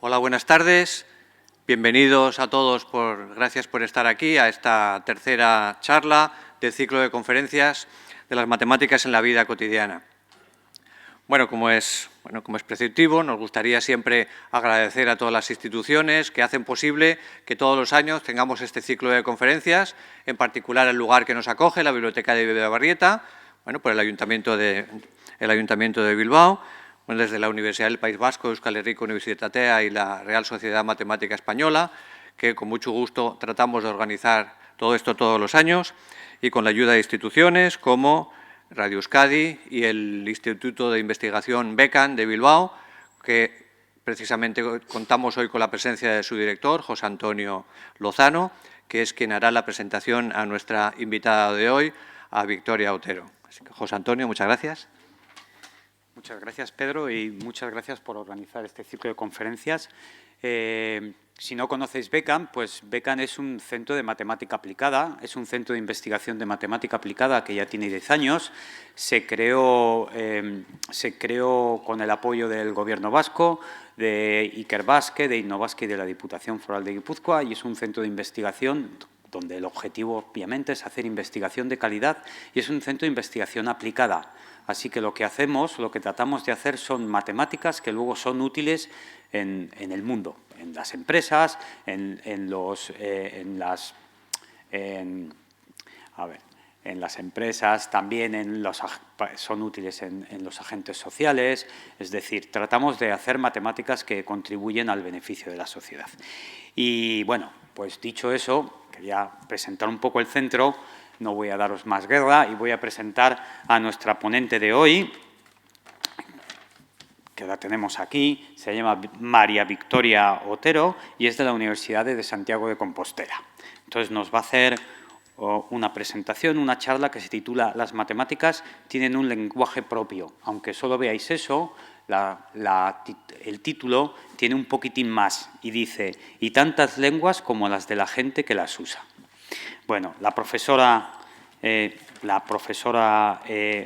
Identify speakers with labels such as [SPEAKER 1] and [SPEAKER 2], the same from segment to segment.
[SPEAKER 1] Hola, buenas tardes. Bienvenidos a todos, gracias por estar aquí a esta tercera charla del ciclo de conferencias de las matemáticas en la vida cotidiana. Bueno, como es preceptivo, nos gustaría siempre agradecer a todas las instituciones que hacen posible que todos los años tengamos este ciclo de conferencias, en particular el lugar que nos acoge, la Biblioteca de Bidebarrieta, por el Ayuntamiento de Bilbao, desde la Universidad del País Vasco, Euskal Herriko Unibertsitatea y la Real Sociedad Matemática Española, que con mucho gusto tratamos de organizar todo esto todos los años, y con la ayuda de instituciones como Radio Euskadi y el Instituto de Investigación BECAN de Bilbao, que precisamente contamos hoy con la presencia de su director, José Antonio Lozano, que es quien hará la presentación a nuestra invitada de hoy, a Victoria Otero. Así que, José Antonio, muchas gracias.
[SPEAKER 2] Muchas gracias, Pedro, y muchas gracias por organizar este ciclo de conferencias. Si no conocéis BECAN, pues BECAN es un centro de matemática aplicada, es un centro de investigación de matemática aplicada que ya tiene 10 años. Se creó con el apoyo del Gobierno vasco, de Ikerbasque, de Innobasque y de la Diputación Foral de Guipúzcoa, y es un centro de investigación donde el objetivo, obviamente, es hacer investigación de calidad, y es un centro de investigación aplicada. Así que lo que hacemos, lo que tratamos de hacer son matemáticas que luego son útiles en el mundo, en las empresas, en las empresas, también son útiles en los agentes sociales. Es decir, tratamos de hacer matemáticas que contribuyen al beneficio de la sociedad. Y bueno, pues dicho eso, quería presentar un poco el centro. No voy a daros más guerra y voy a presentar a nuestra ponente de hoy, que la tenemos aquí. Se llama María Victoria Otero y es de la Universidad de Santiago de Compostela. Entonces nos va a hacer una presentación, una charla que se titula «Las matemáticas tienen un lenguaje propio». Aunque solo veáis eso, el título tiene un poquitín más y dice «y tantas lenguas como las de la gente que las usa». Bueno, la profesora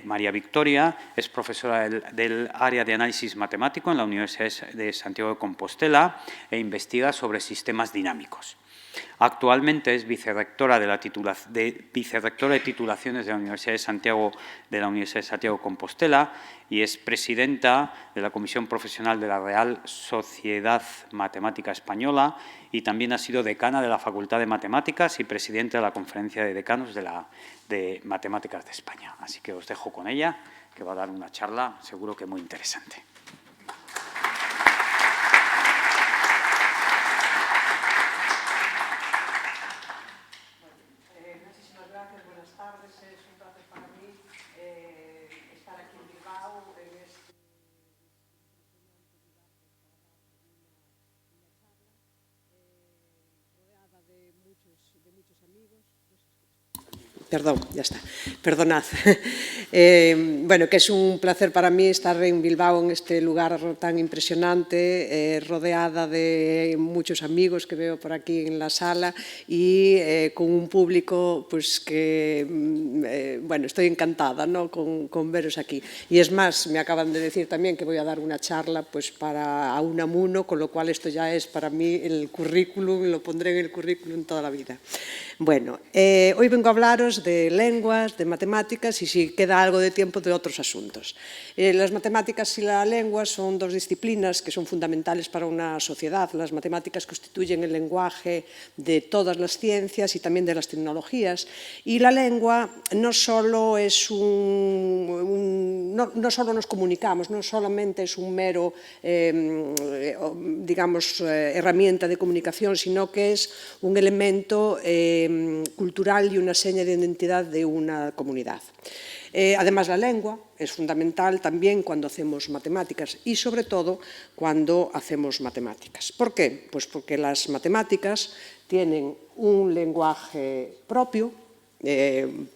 [SPEAKER 2] María Victoria es profesora del área de análisis matemático en la Universidad de Santiago de Compostela e investiga sobre sistemas dinámicos. Actualmente es vicerrectora de titulaciones de la Universidad de Santiago de Compostela y es presidenta de la Comisión Profesional de la Real Sociedad Matemática Española, y también ha sido decana de la Facultad de Matemáticas y presidenta de la Conferencia de Decanos de Matemáticas de España. Así que os dejo con ella, que va a dar una charla seguro que muy interesante.
[SPEAKER 3] Muchísimas gracias, buenas tardes. Es un placer para mí estar aquí en Bilbao en este rodeada de muchos amigos. Perdón, ya está. Perdonad. Bueno, que es un placer para mí estar en Bilbao, en este lugar tan impresionante, rodeada de muchos amigos que veo por aquí en la sala y con un público pues que, bueno, estoy encantada, ¿no?, con veros aquí. Y es más, me acaban de decir también que voy a dar una charla pues para Unamuno, con lo cual esto ya es para mí el currículum, lo pondré en el currículum toda la vida. Bueno, hoy vengo a hablaros de lenguas, de matemáticas y, si queda algo de tiempo, de otros asuntos. Las matemáticas y la lengua son dos disciplinas que son fundamentales para una sociedad. Las matemáticas constituyen el lenguaje de todas las ciencias y también de las tecnologías, y la lengua no solo es no solo nos comunicamos, no solamente es un mero, digamos, herramienta de comunicación, sino que es un elemento cultural y una seña de identidad de una comunidad. Además, la lengua es fundamental también cuando hacemos matemáticas y, sobre todo, cuando hacemos matemáticas. ¿Por qué? Pues porque las matemáticas tienen un lenguaje propio.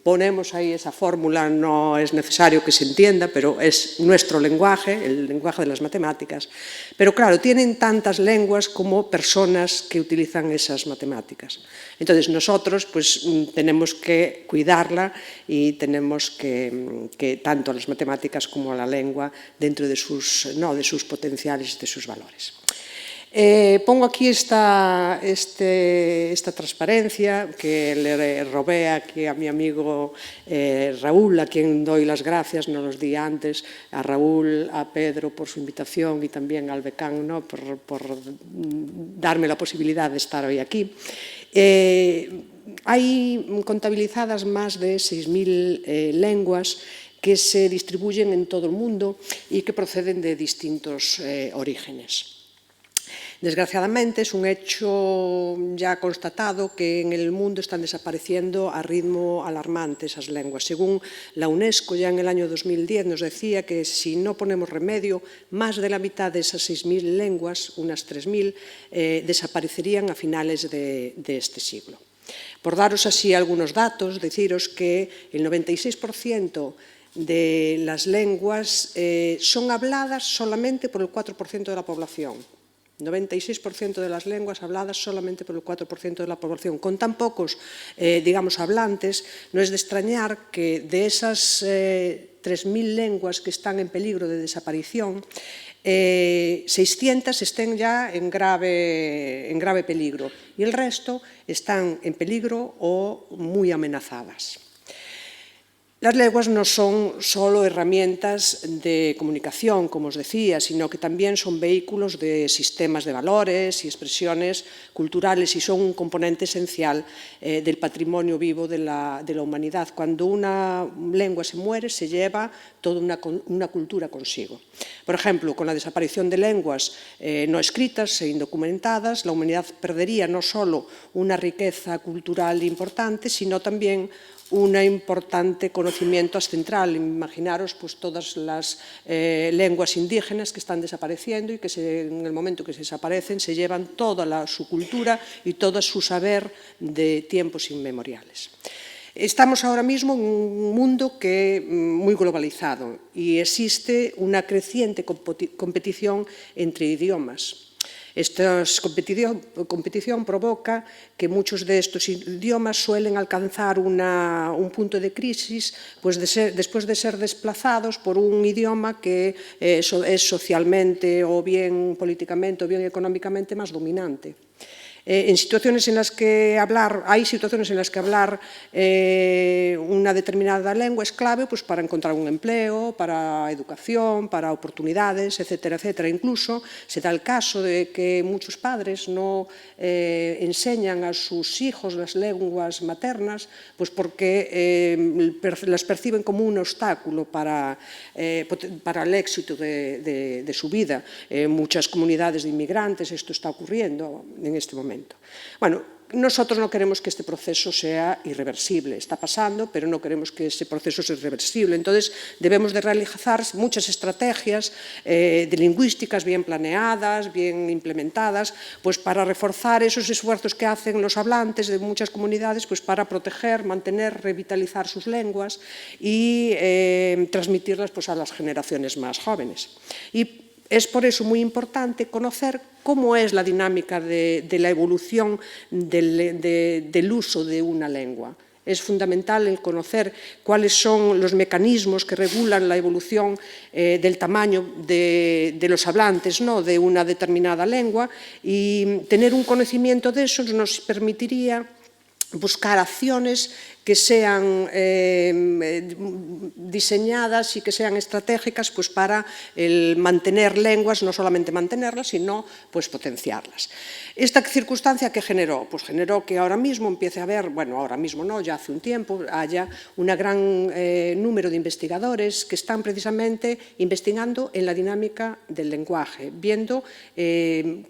[SPEAKER 3] Ponemos ahí esa fórmula, no es necesario que se entienda, pero es nuestro lenguaje, el lenguaje de las matemáticas. Pero claro, tienen tantas lenguas como personas que utilizan esas matemáticas. Entonces nosotros pues tenemos que cuidarla y tenemos que tanto las matemáticas como la lengua dentro de sus potenciales, de sus valores. Pongo aquí esta transparencia que le robé aquí a mi amigo Raúl, a quien doy las gracias, no los di antes, a Raúl, a Pedro por su invitación y también al Becán, ¿no?, por darme la posibilidad de estar hoy aquí. Hay contabilizadas más de 6.000 lenguas que se distribuyen en todo el mundo y que proceden de distintos orígenes. Desgraciadamente, es un hecho ya constatado que en el mundo están desapareciendo a ritmo alarmante esas lenguas. Según la UNESCO, ya en el año 2010 nos decía que si no ponemos remedio, más de la mitad de esas 6.000 lenguas, unas 3.000, desaparecerían a finales de este siglo. Por daros así algunos datos, deciros que el 96% de las lenguas son habladas solamente por el 4% de la población. 96% de las lenguas habladas solamente por el 4% de la población. Con tan pocos, digamos, hablantes, no es de extrañar que de esas 3.000 lenguas que están en peligro de desaparición, 600 estén ya en grave peligro y el resto están en peligro o muy amenazadas. Las lenguas no son solo herramientas de comunicación, como os decía, sino que también son vehículos de sistemas de valores y expresiones culturales y son un componente esencial del patrimonio vivo de la humanidad. Cuando una lengua se muere, se lleva toda una cultura consigo. Por ejemplo, con la desaparición de lenguas no escritas e indocumentadas, la humanidad perdería no solo una riqueza cultural importante, sino también un importante conocimiento ancestral. Imaginaros pues, todas las lenguas indígenas que están desapareciendo y que en el momento que se desaparecen se llevan toda su cultura y todo su saber de tiempos inmemoriales. Estamos ahora mismo en un mundo muy globalizado y existe una creciente competición entre idiomas. Esta competición provoca que muchos de estos idiomas suelen alcanzar un punto de crisis pues después de ser desplazados por un idioma que es socialmente o bien políticamente o bien económicamente más dominante. Hay situaciones en las que hablar una determinada lengua es clave pues, para encontrar un empleo, para educación, para oportunidades, etcétera, etcétera. Incluso se da el caso de que muchos padres no enseñan a sus hijos las lenguas maternas pues porque las perciben como un obstáculo para el éxito de su vida. En muchas comunidades de inmigrantes esto está ocurriendo en este momento. Bueno, nosotros no queremos que este proceso sea irreversible. Está pasando, pero no queremos que ese proceso sea irreversible. Entonces, debemos de realizar muchas estrategias de lingüísticas bien planeadas, bien implementadas, pues para reforzar esos esfuerzos que hacen los hablantes de muchas comunidades pues para proteger, mantener, revitalizar sus lenguas y transmitirlas pues, a las generaciones más jóvenes. Y es por eso muy importante conocer cómo es la dinámica de la evolución del uso de una lengua. Es fundamental el conocer cuáles son los mecanismos que regulan la evolución del tamaño de los hablantes, ¿no?, de una determinada lengua, y tener un conocimiento de eso nos permitiría buscar acciones que sean diseñadas y que sean estratégicas pues, para mantener lenguas, no solamente mantenerlas, sino pues, potenciarlas. ¿Esta circunstancia qué generó? Pues generó que ahora mismo empiece a haber, bueno, ahora mismo no, ya hace un tiempo, haya un gran número de investigadores que están precisamente investigando en la dinámica del lenguaje, viendo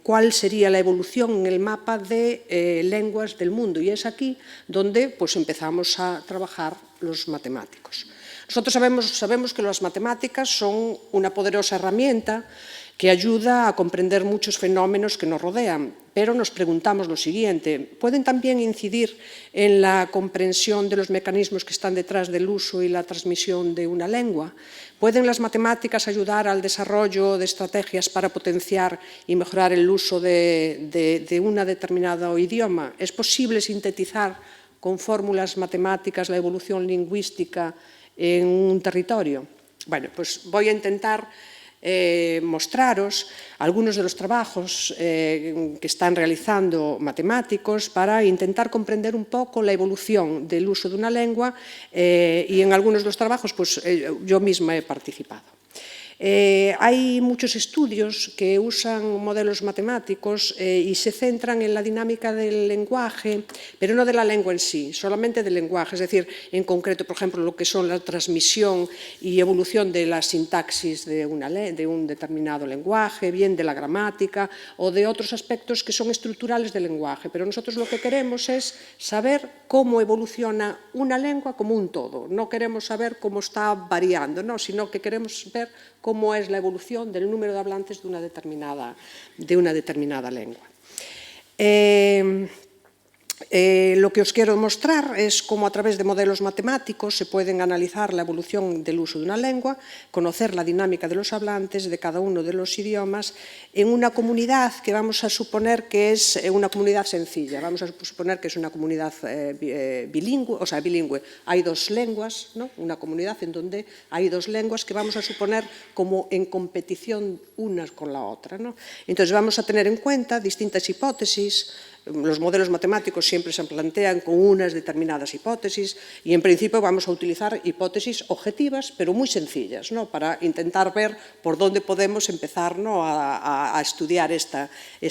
[SPEAKER 3] cuál sería la evolución en el mapa de lenguas del mundo. Y es aquí donde pues, empezamos a trabajar los matemáticos. Nosotros sabemos que las matemáticas son una poderosa herramienta que ayuda a comprender muchos fenómenos que nos rodean, pero nos preguntamos lo siguiente: ¿pueden también incidir en la comprensión de los mecanismos que están detrás del uso y la transmisión de una lengua? ¿Pueden las matemáticas ayudar al desarrollo de estrategias para potenciar y mejorar el uso de un determinado idioma? ¿Es posible sintetizar con fórmulas matemáticas la evolución lingüística en un territorio? Bueno, pues voy a intentar mostraros algunos de los trabajos que están realizando matemáticos para intentar comprender un poco la evolución del uso de una lengua y en algunos de los trabajos pues, yo misma he participado. Hay muchos estudios que usan modelos matemáticos y se centran en la dinámica del lenguaje, pero no de la lengua en sí, solamente del lenguaje, es decir, en concreto, por ejemplo, lo que son la transmisión y evolución de la sintaxis de un determinado lenguaje, bien de la gramática o de otros aspectos que son estructurales del lenguaje, pero nosotros lo que queremos es saber cómo evoluciona una lengua como un todo, no queremos saber cómo está variando, no, sino que queremos ver cómo es la evolución del número de hablantes de una determinada lengua. Lo que os quiero mostrar es cómo a través de modelos matemáticos se pueden analizar la evolución del uso de una lengua, conocer la dinámica de los hablantes de cada uno de los idiomas en una comunidad que vamos a suponer que es una comunidad sencilla, vamos a suponer que es una comunidad bilingüe, o sea, bilingüe. Hay dos lenguas, ¿no? Una comunidad en donde hay dos lenguas que vamos a suponer como en competición unas con la otra, ¿no? Entonces vamos a tener en cuenta distintas hipótesis. Los modelos matemáticos siempre se plantean con unas determinadas hipótesis y en principio vamos a utilizar hipótesis objetivas pero muy sencillas, ¿no? Para intentar ver por dónde podemos empezar, ¿no? a estudiar esta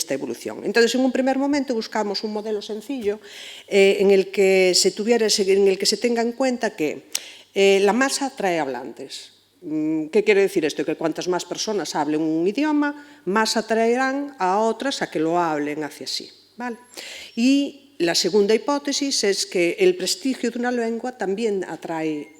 [SPEAKER 3] evolución. Entonces, en un primer momento buscamos un modelo sencillo en el que se tenga en cuenta que la masa atrae hablantes. ¿Qué quiere decir esto? Que cuantas más personas hablen un idioma, más atraerán a otras a que lo hablen hacia sí. ¿Vale? Y la segunda hipótesis es que el prestigio de una lengua también atrae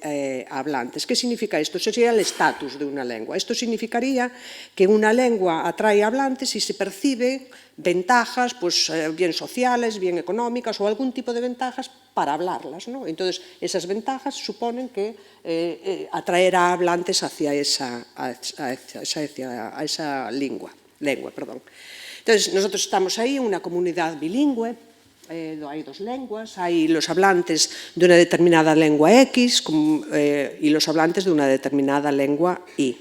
[SPEAKER 3] hablantes. ¿Qué significa esto? Eso sería el estatus de una lengua. Esto significaría que una lengua atrae hablantes si se percibe ventajas, pues, bien sociales, bien económicas o algún tipo de ventajas para hablarlas, ¿no? Entonces, esas ventajas suponen que atraerá hablantes hacia esa lengua. Entonces, nosotros estamos ahí en una comunidad bilingüe, hay dos lenguas, hay los hablantes de una determinada lengua X y los hablantes de una determinada lengua Y.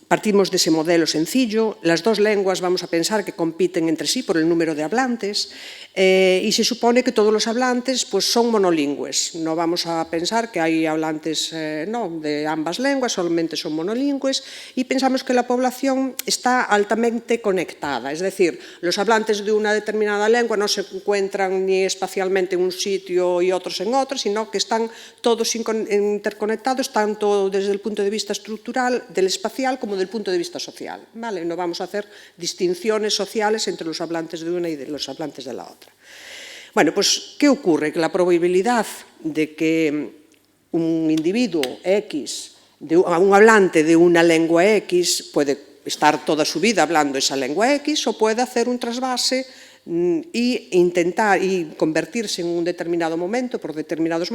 [SPEAKER 3] Partimos de ese modelo sencillo, las dos lenguas vamos a pensar que compiten entre sí por el número de hablantes y se supone que todos los hablantes pues, son monolingües, no vamos a pensar que hay hablantes de ambas lenguas, solamente son monolingües y pensamos que la población está altamente conectada, es decir, los hablantes de una determinada lengua no se encuentran ni espacialmente en un sitio y otros en otro, sino que están todos interconectados tanto desde el punto de vista estructural, del espacial, como del punto de vista social, ¿vale? No vamos a hacer distinciones sociales entre los hablantes de una y de los hablantes de la otra. Bueno, pues, ¿qué ocurre? Que la probabilidad de que un individuo X, un hablante de una lengua X, puede estar toda su vida hablando esa lengua X o puede hacer un trasvase y intentar convertirse en un determinado momento, por determinadas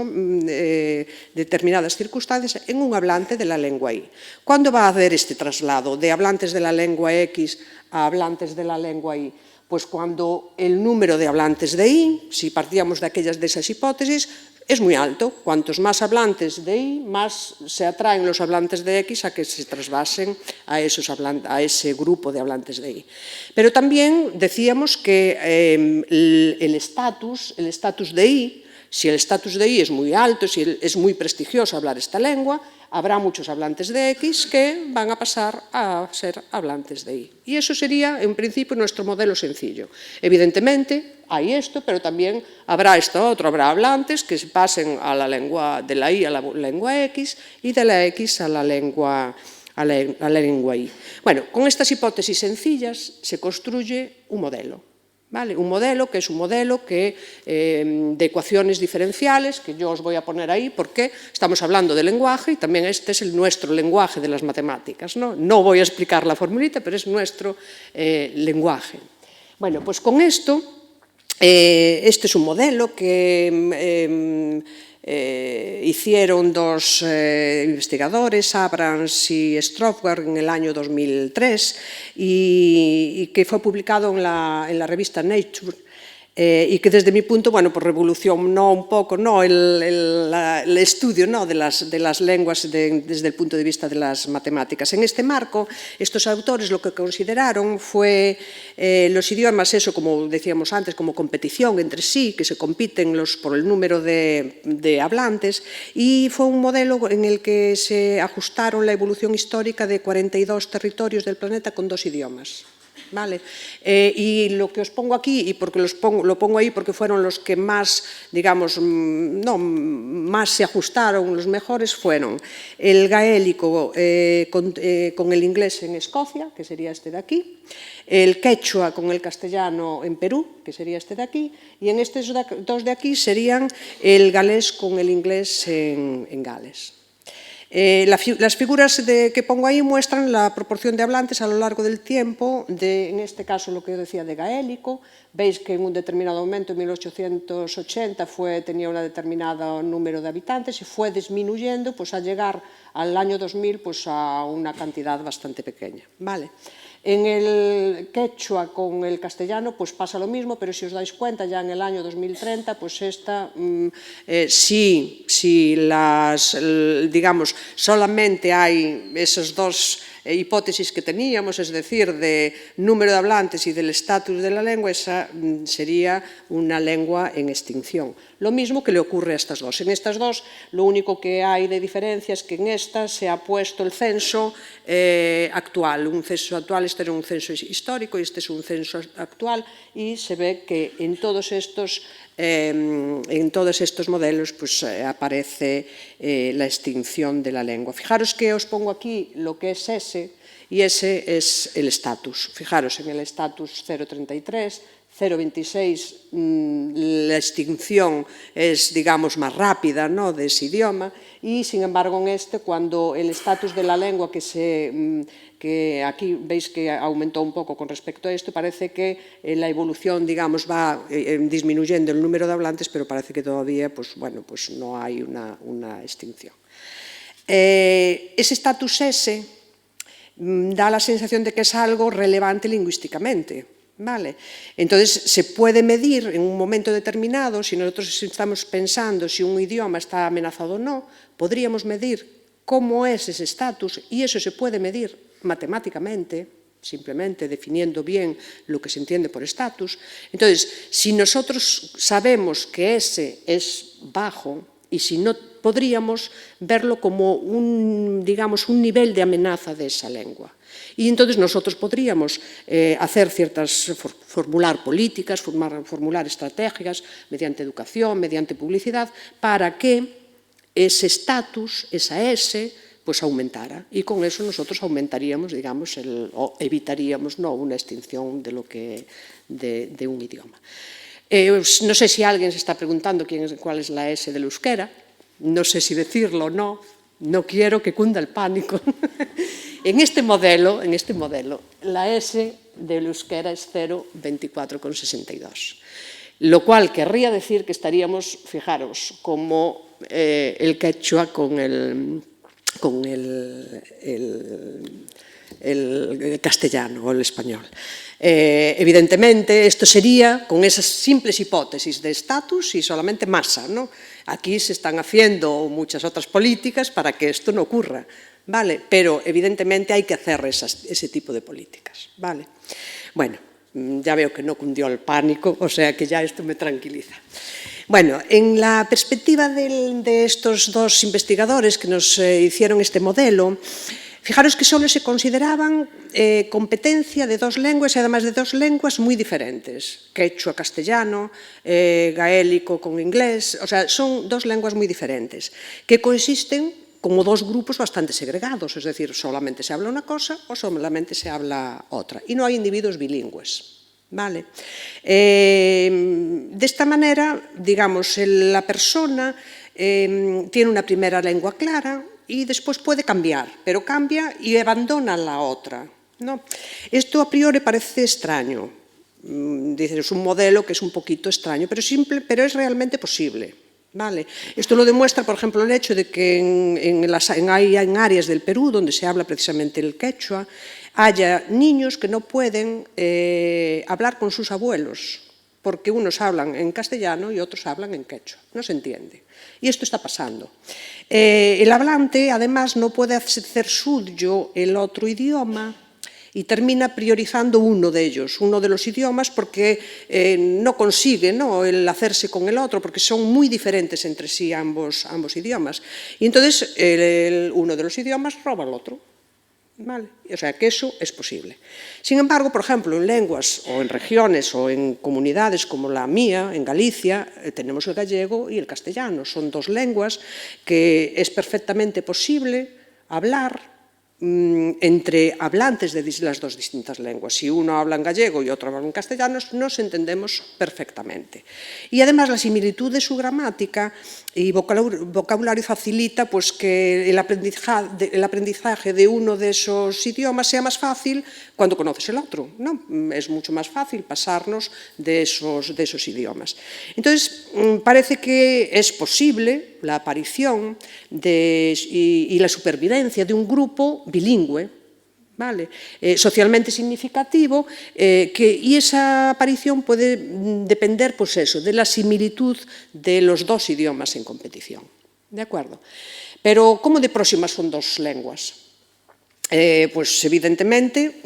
[SPEAKER 3] circunstancias, en un hablante de la lengua Y. ¿Cuándo va a haber este traslado de hablantes de la lengua X a hablantes de la lengua Y? Pues cuando el número de hablantes de Y, si partíamos de esas hipótesis, es muy alto. Cuantos más hablantes de Y, más se atraen los hablantes de X a que se trasvasen a ese grupo de hablantes de Y. Pero también decíamos que el estatus de Y, si el estatus de Y es muy alto, si es muy prestigioso hablar esta lengua, habrá muchos hablantes de X que van a pasar a ser hablantes de Y. Y eso sería, en principio, nuestro modelo sencillo. Evidentemente, hay esto, pero también habrá esto otro, habrá hablantes que se pasen a la lengua, de la Y a la lengua X y de la X a la lengua Y. Bueno, con estas hipótesis sencillas se construye un modelo. ¿Vale? Un modelo que es un modelo de ecuaciones diferenciales, que yo os voy a poner ahí porque estamos hablando de lenguaje y también este es nuestro lenguaje de las matemáticas. No voy a explicar la formulita, pero es nuestro lenguaje. Bueno, pues con esto, este es un modelo que hicieron dos investigadores, Abrams y Strofberg, en el año 2003 y que fue publicado en la revista Nature. y que desde mi punto, bueno, pues revolucionó un poco, ¿no?, el estudio, ¿no?, de las lenguas desde el punto de vista de las matemáticas. En este marco, estos autores lo que consideraron fue los idiomas, eso, como decíamos antes, como competición entre sí, que se compiten por el número de hablantes, y fue un modelo en el que se ajustaron la evolución histórica de 42 territorios del planeta con 2 idiomas. ¿Vale? Y lo que os pongo aquí, y porque lo pongo ahí porque fueron los que más, digamos, más se ajustaron, los mejores fueron el gaélico con el inglés en Escocia, que sería este de aquí, el quechua con el castellano en Perú, que sería este de aquí, y en estos dos de aquí serían el galés con el inglés en Gales. Las figuras que pongo ahí muestran la proporción de hablantes a lo largo del tiempo, en este caso lo que yo decía de gaélico. Veis que en un determinado momento, en 1880, tenía un determinado número de habitantes y fue disminuyendo pues, a llegar al año 2000 pues, a una cantidad bastante pequeña. ¿Vale? En el quechua con el castellano pues pasa lo mismo, pero si os dais cuenta ya en el año 2030 pues digamos, solamente hay esas dos hipótesis que teníamos, es decir, de número de hablantes y del estatus de la lengua, esa sería una lengua en extinción. Lo mismo que le ocurre a estas dos. En estas dos, lo único que hay de diferencia es que en esta se ha puesto el censo actual. Un censo actual, este era un censo histórico y este es un censo actual, y se ve que en todos estos modelos pues, aparece la extinción de la lengua. Fijaros que os pongo aquí lo que es ese, y ese es el estatus. Fijaros en el estatus 0,33, 0,26, la extinción es, digamos, más rápida, ¿no?, de ese idioma, y, sin embargo, en este, cuando el estatus de la lengua, que aquí veis que aumentó un poco con respecto a esto, parece que la evolución, digamos, va disminuyendo el número de hablantes, pero parece que todavía, pues, bueno, pues no hay una extinción. Ese estatus S da la sensación de que es algo relevante lingüísticamente. ¿Vale? Entonces, se puede medir en un momento determinado, si nosotros estamos pensando si un idioma está amenazado o no, podríamos medir cómo es ese estatus, y eso se puede medir matemáticamente, simplemente definiendo bien lo que se entiende por estatus. Entonces, si nosotros sabemos que ese es bajo, y si no, podríamos verlo como digamos, un nivel de amenaza de esa lengua. Y entonces nosotros podríamos formular políticas, formular estrategias mediante educación, mediante publicidad, para que ese estatus, esa S, pues aumentara. Y con eso nosotros aumentaríamos, digamos, o evitaríamos, ¿no?, una extinción de un idioma. No sé si alguien se está preguntando cuál es la S del euskera, no sé si decirlo o no, no quiero que cunda el pánico. En este modelo, la S del euskera es 0,24,62, lo cual querría decir que estaríamos, fijaros, como el quechua con el castellano o el español. Evidentemente, esto sería con esas simples hipótesis de estatus y solamente masa, ¿no? Aquí se están haciendo muchas otras políticas para que esto no ocurra, ¿vale? Pero evidentemente hay que hacer ese tipo de políticas, ¿vale? Bueno, ya veo que no cundió el pánico, o sea que ya esto me tranquiliza. Bueno, en la perspectiva de estos dos investigadores que nos hicieron este modelo, fijaros que solo se consideraban competencia de dos lenguas, y además de dos lenguas muy diferentes, quechua, castellano, gaélico con inglés, o sea, son dos lenguas muy diferentes, que coexisten como dos grupos bastante segregados, es decir, solamente se habla una cosa o solamente se habla otra, y no hay individuos bilingües. ¿Vale? De esta manera, digamos, la persona tiene una primera lengua clara y después puede cambiar, pero cambia y abandona la otra, ¿no? Esto a priori parece extraño, es un modelo que es un poquito extraño, pero es realmente posible. ¿Vale? Esto lo demuestra, por ejemplo, el hecho de que en áreas del Perú donde se habla precisamente el quechua, haya niños que no pueden hablar con sus abuelos, porque unos hablan en castellano y otros hablan en quechua. No se entiende. Y esto está pasando. El hablante, además, no puede hacer suyo el otro idioma y termina priorizando uno de ellos, uno de los idiomas, porque no consigue, ¿no?, el hacerse con el otro, porque son muy diferentes entre sí ambos idiomas. Y entonces uno de los idiomas roba al otro. ¿Vale? O sea, que eso es posible. Sin embargo, por ejemplo, en lenguas o en regiones o en comunidades como la mía, en Galicia, tenemos el gallego y el castellano. Son dos lenguas que es perfectamente posible hablar entre hablantes de las dos distintas lenguas. Si uno habla en gallego y otro habla en castellano, nos entendemos perfectamente. Y además la similitud de su gramática y vocabulario facilita pues, que el aprendizaje de uno de esos idiomas sea más fácil cuando conoces el otro, ¿no? Es mucho más fácil pasarnos de esos idiomas. Entonces, parece que es posible la aparición y la supervivencia de un grupo bilingüe, ¿vale? Socialmente significativo, y esa aparición puede depender, pues eso, de la similitud de los dos idiomas en competición. ¿De acuerdo? Pero, ¿cómo de próximas son dos lenguas? Pues evidentemente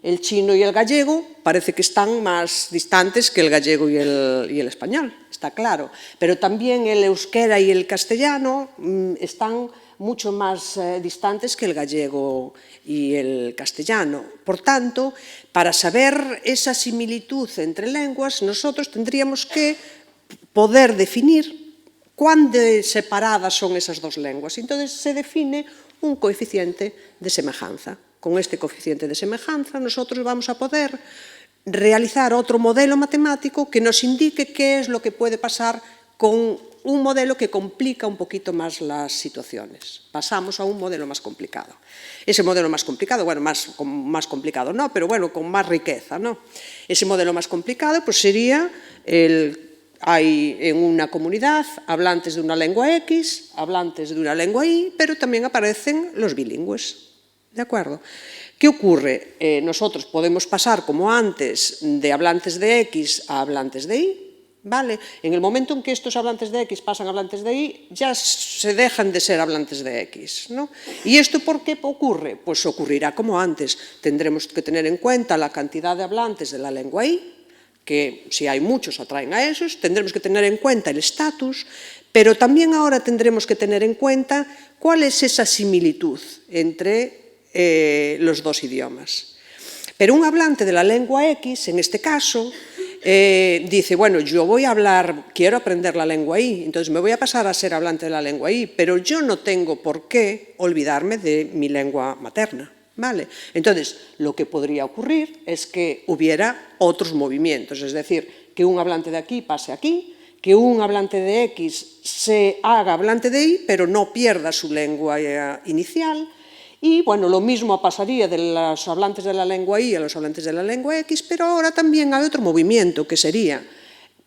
[SPEAKER 3] el chino y el gallego parece que están más distantes que el gallego y el español, está claro, pero también el euskera y el castellano están mucho más distantes que el gallego y el castellano. Por tanto, para saber esa similitud entre lenguas, nosotros tendríamos que poder definir cuán separadas son esas dos lenguas. Entonces se define un coeficiente de semejanza. Con este coeficiente de semejanza nosotros vamos a poder realizar otro modelo matemático que nos indique qué es lo que puede pasar con un modelo que complica un poquito más las situaciones. Pasamos a un modelo más complicado. Ese modelo más complicado, bueno, más complicado no, pero bueno, con más riqueza, ¿no? Ese modelo más complicado pues sería hay en una comunidad hablantes de una lengua X, hablantes de una lengua Y, pero también aparecen los bilingües. ¿De acuerdo? ¿Qué ocurre? Nosotros podemos pasar, como antes, de hablantes de X a hablantes de Y, ¿vale? En el momento en que estos hablantes de X pasan a hablantes de Y, ya se dejan de ser hablantes de X, ¿no? ¿Y esto por qué ocurre? Pues ocurrirá como antes. Tendremos que tener en cuenta la cantidad de hablantes de la lengua Y, que si hay muchos atraen a esos, tendremos que tener en cuenta el estatus, pero también ahora tendremos que tener en cuenta cuál es esa similitud entre los dos idiomas. Pero un hablante de la lengua X, en este caso, dice, bueno, yo quiero aprender la lengua Y, entonces me voy a pasar a ser hablante de la lengua Y, pero yo no tengo por qué olvidarme de mi lengua materna. ¿Vale? Entonces, lo que podría ocurrir es que hubiera otros movimientos, es decir, que un hablante de aquí pase aquí, que un hablante de X se haga hablante de Y, pero no pierda su lengua inicial, y bueno, lo mismo pasaría de los hablantes de la lengua Y a los hablantes de la lengua X, pero ahora también hay otro movimiento, que sería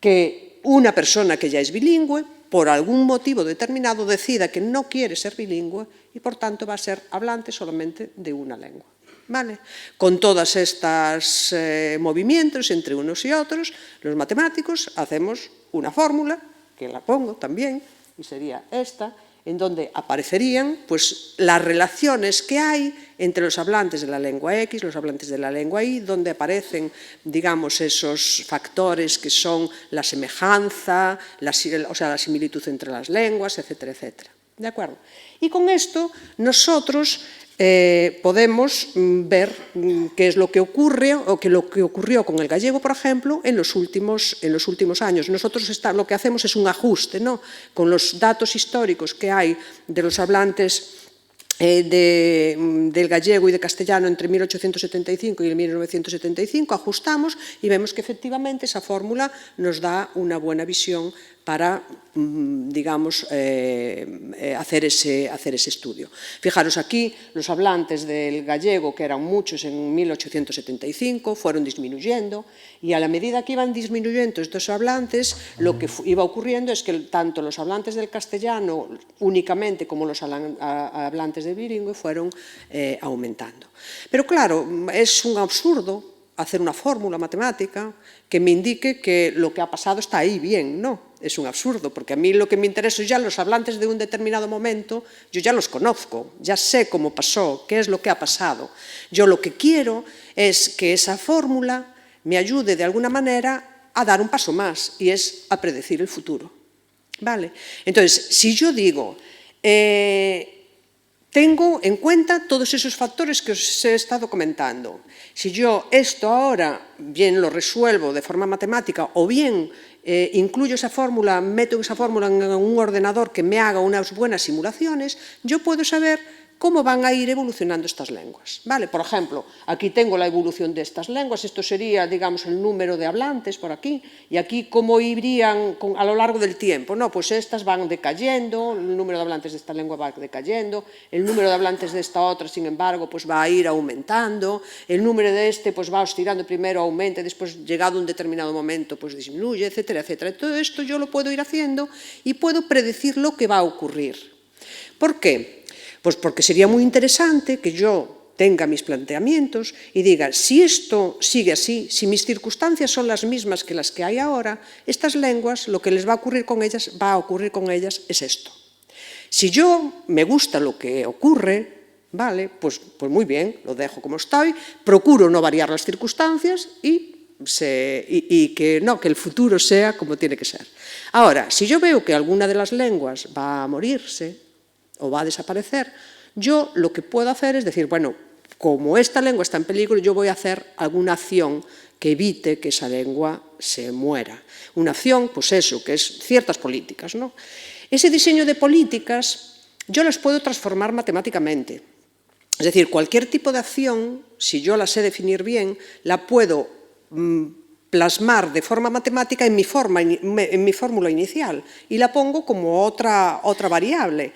[SPEAKER 3] que una persona que ya es bilingüe, por algún motivo determinado, decida que no quiere ser bilingüe y, por tanto, va a ser hablante solamente de una lengua. ¿Vale? Con todos estos movimientos entre unos y otros, los matemáticos hacemos una fórmula, que la pongo también, y sería esta, en donde aparecerían pues, las relaciones que hay entre los hablantes de la lengua X, los hablantes de la lengua Y, donde aparecen, digamos, esos factores que son la semejanza, la similitud entre las lenguas, etcétera, etcétera. ¿De acuerdo? Y con esto nosotros podemos ver qué es lo que ocurre o lo que ocurrió con el gallego, por ejemplo, en los últimos años. Nosotros lo que hacemos es un ajuste, ¿no? Con los datos históricos que hay de los hablantes del gallego y de castellano entre 1875 y 1975, ajustamos y vemos que efectivamente esa fórmula nos da una buena visión para, digamos, hacer ese estudio. Fijaros aquí, los hablantes del gallego, que eran muchos en 1875, fueron disminuyendo, y a la medida que iban disminuyendo estos hablantes, lo que iba ocurriendo es que tanto los hablantes del castellano únicamente como los hablantes de bilingüe fueron aumentando. Pero claro, es un absurdo hacer una fórmula matemática que me indique que lo que ha pasado está ahí bien. No, es un absurdo, porque a mí lo que me interesa ya los hablantes de un determinado momento, yo ya los conozco, ya sé cómo pasó, qué es lo que ha pasado. Yo lo que quiero es que esa fórmula me ayude de alguna manera a dar un paso más, y es a predecir el futuro. ¿Vale? Entonces, si yo digo, tengo en cuenta todos esos factores que os he estado comentando. Si yo esto ahora bien lo resuelvo de forma matemática o bien incluyo esa fórmula, meto esa fórmula en un ordenador que me haga unas buenas simulaciones, yo puedo saber cómo van a ir evolucionando estas lenguas. ¿Vale? Por ejemplo, aquí tengo la evolución de estas lenguas, esto sería, digamos, el número de hablantes por aquí, y aquí cómo irían a lo largo del tiempo. No, pues estas van decayendo, el número de hablantes de esta lengua va decayendo, el número de hablantes de esta otra, sin embargo, pues va a ir aumentando, el número de este pues va oscilando, primero aumenta, después llegado a un determinado momento pues disminuye, etcétera, etcétera. Todo esto yo lo puedo ir haciendo y puedo predecir lo que va a ocurrir. ¿Por qué? Pues porque sería muy interesante que yo tenga mis planteamientos y diga, si esto sigue así, si mis circunstancias son las mismas que las que hay ahora, estas lenguas, lo que les va a ocurrir con ellas es esto. Si yo me gusta lo que ocurre, ¿vale? Pues muy bien, lo dejo como estoy, procuro no variar las circunstancias y que el futuro sea como tiene que ser. Ahora, si yo veo que alguna de las lenguas va a morirse, o va a desaparecer, yo lo que puedo hacer es decir, bueno, como esta lengua está en peligro, yo voy a hacer alguna acción que evite que esa lengua se muera. Una acción, pues eso, que es ciertas políticas, ¿no? Ese diseño de políticas yo las puedo transformar matemáticamente. Es decir, cualquier tipo de acción, si yo la sé definir bien, la puedo plasmar de forma matemática en mi fórmula inicial y la pongo como otra variable.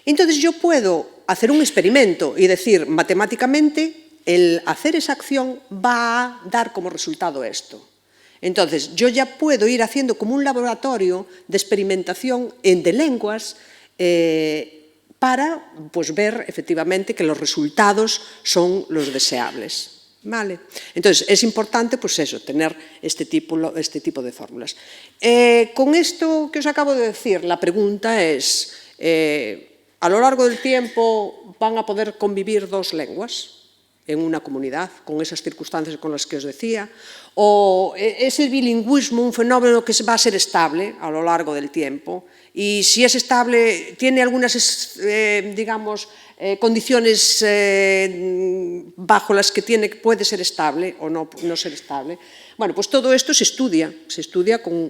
[SPEAKER 3] Entonces yo puedo hacer un experimento y decir matemáticamente el hacer esa acción va a dar como resultado esto. Entonces yo ya puedo ir haciendo como un laboratorio de experimentación de lenguas para pues, ver efectivamente que los resultados son los deseables. ¿Vale? Entonces es importante pues eso, tener este tipo de fórmulas. Con esto que os acabo de decir, la pregunta es... ¿a lo largo del tiempo van a poder convivir dos lenguas en una comunidad con esas circunstancias con las que os decía? ¿O es el bilingüismo un fenómeno que va a ser estable a lo largo del tiempo? Y si es estable, ¿tiene algunas, digamos, condiciones bajo las que puede ser estable o no ser estable? Bueno, pues todo esto se estudia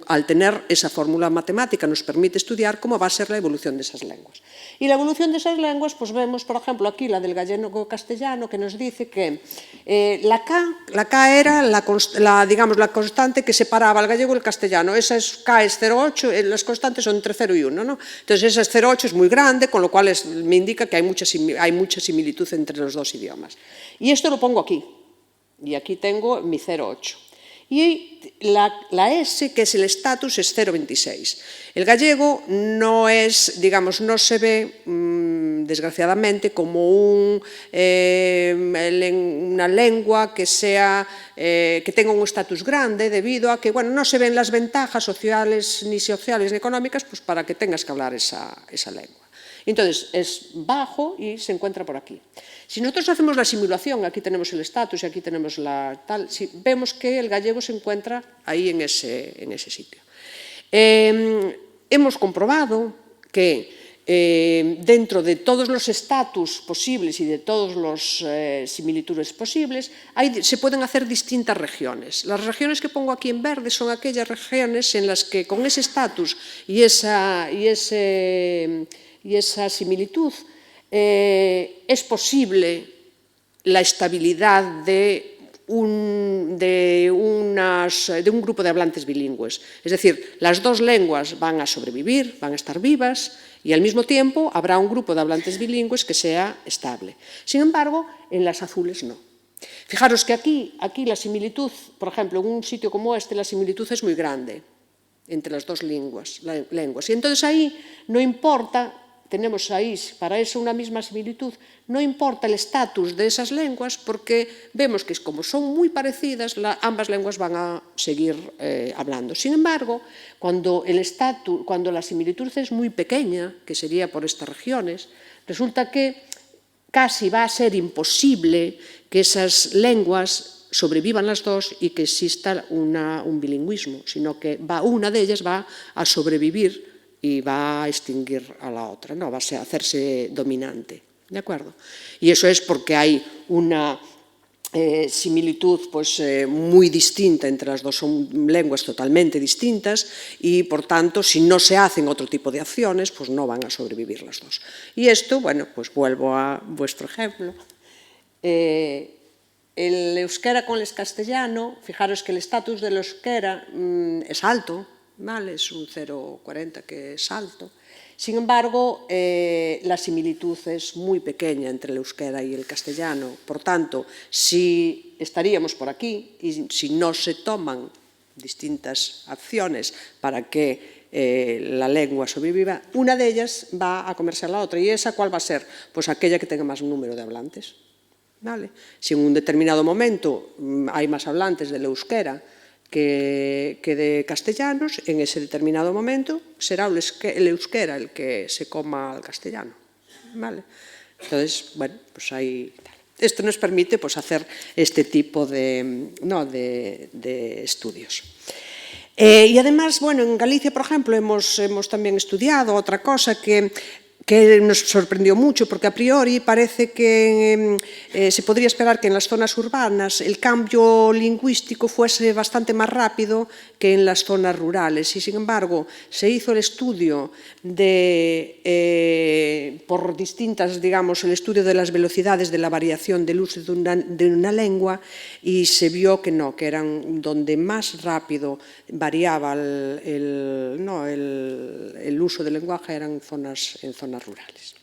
[SPEAKER 3] al tener esa fórmula matemática, nos permite estudiar cómo va a ser la evolución de esas lenguas. Y la evolución de esas lenguas, pues vemos, por ejemplo, aquí la del gallego-castellano, que nos dice que la K era digamos, la constante que separaba al gallego y el castellano. Esa K es 0,8, las constantes son entre 0 y 1, ¿no? Entonces, esa 0,8 es muy grande, con lo cual me indica que hay mucha similitud entre los dos idiomas. Y esto lo pongo aquí, y aquí tengo mi 0,8. Y la S, que es el estatus, es 0,26. El gallego no es, digamos, no se ve, desgraciadamente, como una lengua que tenga un estatus grande, debido a que, bueno, no se ven las ventajas sociales ni económicas, pues para que tengas que hablar esa lengua. Entonces, es bajo y se encuentra por aquí. Si nosotros hacemos la simulación, aquí tenemos el estatus y aquí tenemos vemos que el gallego se encuentra ahí en ese sitio. Hemos comprobado que dentro de todos los estatus posibles y de todas las similitudes posibles, se pueden hacer distintas regiones. Las regiones que pongo aquí en verde son aquellas regiones en las que con ese estatus y esa similitud es posible la estabilidad de un grupo de hablantes bilingües. Es decir, las dos lenguas van a sobrevivir, van a estar vivas y al mismo tiempo habrá un grupo de hablantes bilingües que sea estable. Sin embargo, en las azules no. Fijaros que aquí la similitud, por ejemplo, en un sitio como este, la similitud es muy grande entre las dos lenguas. Y entonces ahí no importa tenemos ahí para eso una misma similitud, no importa el estatus de esas lenguas porque vemos que como son muy parecidas, ambas lenguas van a seguir hablando. Sin embargo, cuando la similitud es muy pequeña, que sería por estas regiones, resulta que casi va a ser imposible que esas lenguas sobrevivan las dos y que exista un bilingüismo, sino que una de ellas va a sobrevivir y va a extinguir a la otra, ¿no? Va a hacerse dominante, ¿de acuerdo? Y eso es porque hay una similitud pues, muy distinta entre las dos, son lenguas totalmente distintas y, por tanto, si no se hacen otro tipo de acciones, pues no van a sobrevivir las dos. Y esto, bueno, pues vuelvo a vuestro ejemplo. El euskera con el castellano, fijaros que el estatus del euskera es alto, ¿vale? Es un 0,40 que es alto. Sin embargo, la similitud es muy pequeña entre el euskera y el castellano. Por tanto, si estaríamos por aquí y si no se toman distintas acciones para que la lengua sobreviva, una de ellas va a comerse a la otra. ¿Y esa cuál va a ser? Pues aquella que tenga más número de hablantes. ¿Vale? Si en un determinado momento hay más hablantes del euskera que de castellanos, en ese determinado momento será el euskera el que se coma al castellano. ¿Vale? Entonces, bueno, pues ahí... Esto nos permite pues, hacer este tipo de estudios. Y además, bueno, en Galicia, por ejemplo, hemos también estudiado otra cosa que nos sorprendió mucho, porque a priori parece que se podría esperar que en las zonas urbanas el cambio lingüístico fuese bastante más rápido que en las zonas rurales. Y, sin embargo, se hizo el estudio por distintas, digamos, el estudio de las velocidades de la variación del uso de una lengua y se vio que no, que eran donde más rápido variaba el uso del lenguaje eran en zonas rurales.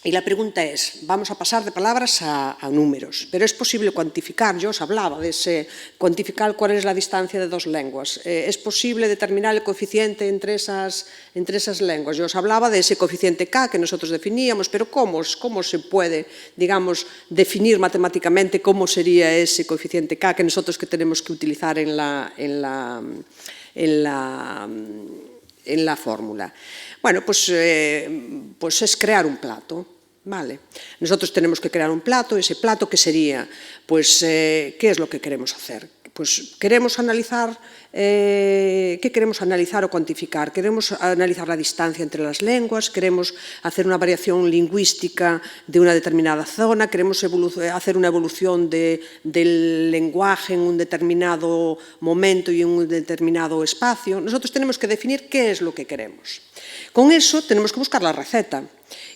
[SPEAKER 3] Y la pregunta es, vamos a pasar de palabras a números, pero es posible cuantificar, yo os hablaba de cuantificar cuál es la distancia de dos lenguas, es posible determinar el coeficiente entre esas lenguas, yo os hablaba de ese coeficiente K que nosotros definíamos, pero ¿cómo se puede, digamos, definir matemáticamente cómo sería ese coeficiente K que nosotros tenemos que utilizar en la fórmula? Bueno, pues es crear un plato, ¿vale? Nosotros tenemos que crear un plato, ese plato, ¿qué sería? Pues, ¿qué es lo que queremos hacer? Pues queremos analizar, ¿qué queremos analizar o cuantificar? Queremos analizar la distancia entre las lenguas, queremos hacer una variación lingüística de una determinada zona, queremos hacer una evolución del lenguaje en un determinado momento y en un determinado espacio. Nosotros tenemos que definir qué es lo que queremos. Con eso tenemos que buscar la receta.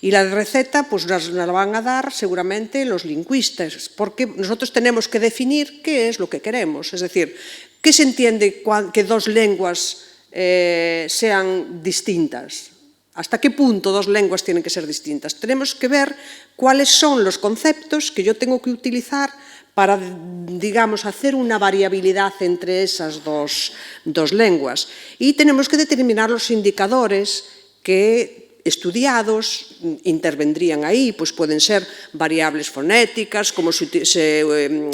[SPEAKER 3] Y la receta pues, nos la van a dar seguramente los lingüistas, porque nosotros tenemos que definir qué es lo que queremos. Es decir, ¿qué se entiende que dos lenguas sean distintas? ¿Hasta qué punto dos lenguas tienen que ser distintas? Tenemos que ver cuáles son los conceptos que yo tengo que utilizar para, digamos, hacer una variabilidad entre esas dos lenguas. Y tenemos que determinar los indicadores que estudiados intervendrían ahí, pues pueden ser variables fonéticas, como se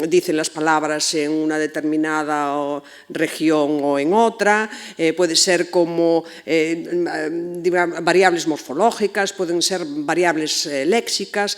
[SPEAKER 3] dicen las palabras en una determinada región o en otra, puede ser como variables morfológicas, pueden ser variables léxicas.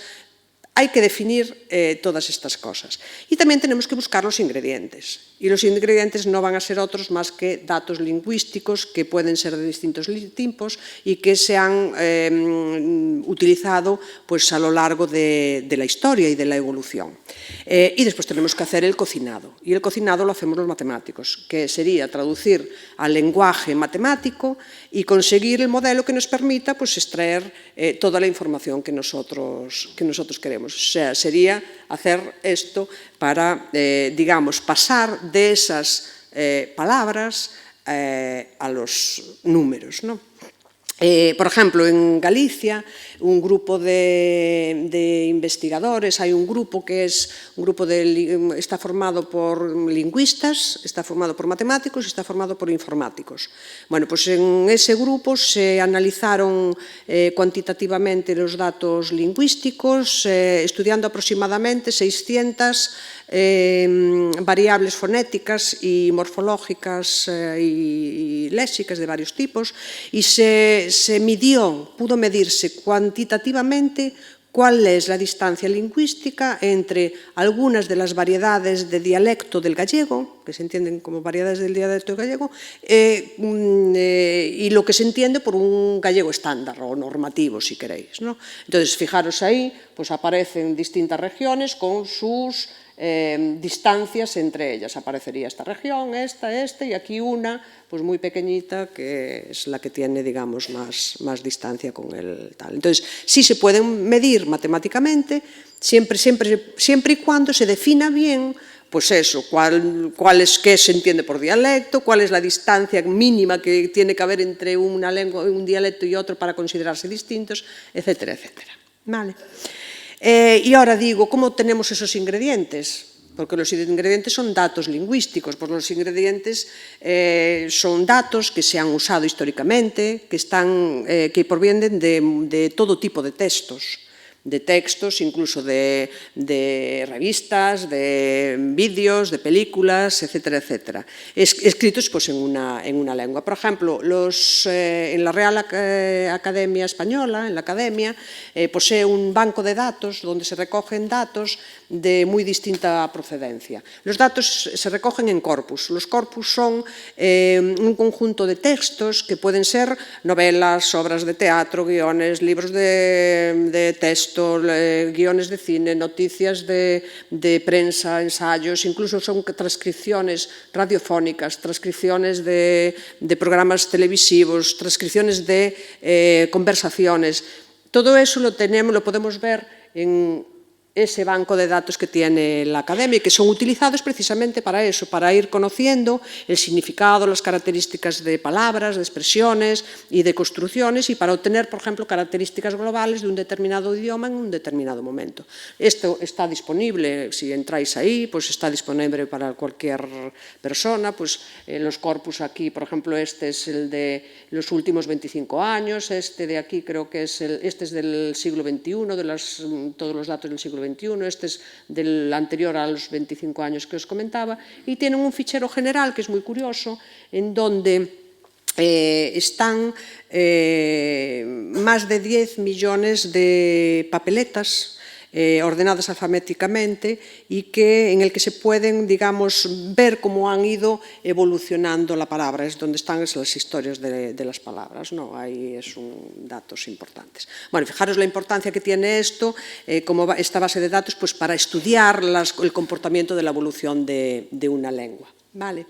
[SPEAKER 3] Hay que definir todas estas cosas. Y también tenemos que buscar los ingredientes. Y los ingredientes no van a ser otros más que datos lingüísticos que pueden ser de distintos tipos y que se han utilizado pues, a lo largo de la historia y de la evolución. Y después tenemos que hacer el cocinado. Y el cocinado lo hacemos los matemáticos, que sería traducir al lenguaje matemático y conseguir el modelo que nos permita pues, extraer toda la información que nosotros queremos. O sea, sería hacer esto para, digamos, pasar de esas palabras a los números, ¿no? Por ejemplo, en Galicia, un grupo de investigadores, hai un grupo que está formado por lingüistas, está formado por matemáticos e está formado por informáticos. Bueno, pues en ese grupo se analizaron cuantitativamente os datos lingüísticos, estudiando aproximadamente 600 variables fonéticas y morfológicas y léxicas de varios tipos, y pudo medirse cuantitativamente cuál es la distancia lingüística entre algunas de las variedades de dialecto del gallego, que se entienden como variedades del dialecto gallego, y lo que se entiende por un gallego estándar o normativo, si queréis, ¿no? Entonces, fijaros ahí, pues aparecen distintas regiones con sus distancias entre ellas. Aparecería esta región, esta, y aquí una pues muy pequeñita, que es la que tiene, digamos, más distancia con el tal. Entonces, sí se pueden medir matemáticamente, siempre y cuando se defina bien, pues eso, qué se entiende por dialecto, cuál es la distancia mínima que tiene que haber entre una lengua, un dialecto y otro para considerarse distintos, etcétera, etcétera. ¿Vale? Y ahora digo, ¿cómo tenemos esos ingredientes? Porque los ingredientes son datos lingüísticos, pues los ingredientes son datos que se han usado históricamente, que provienen de todo tipo de textos, incluso de revistas, de vídeos, de películas, etcétera, etcétera, escritos pues, en una lengua. Por ejemplo, en la Real Academia Española, en la Academia, posee un banco de datos donde se recogen datos de muy distinta procedencia. Los datos se recogen en corpus. Los corpus son un conjunto de textos que pueden ser novelas, obras de teatro, guiones, libros de texto, guiones de cine, noticias de prensa, ensayos, incluso son transcripciones radiofónicas, transcripciones de programas televisivos, transcripciones de conversaciones. Todo eso lo podemos ver en ese banco de datos que tiene la Academia y que son utilizados precisamente para eso, para ir conociendo el significado, las características de palabras, de expresiones y de construcciones, y para obtener, por ejemplo, características globales de un determinado idioma en un determinado momento. Esto está disponible, si entráis ahí, pues está disponible para cualquier persona, pues los corpus aquí, por ejemplo, este es el de los últimos 25 años, este de aquí creo que este es del siglo XXI, todos los datos del siglo XXI, este es del anterior a los 25 años que os comentaba, y tienen un fichero general que es muy curioso, en donde están más de 10 millones de papeletas ordenadas alfabéticamente y en el que se pueden, digamos, ver cómo han ido evolucionando la palabra, es donde están las historias de las palabras, ¿no? Ahí son datos importantes. Bueno, fijaros la importancia que tiene esto, como esta base de datos, pues para estudiar el comportamiento de la evolución de una lengua, ¿vale?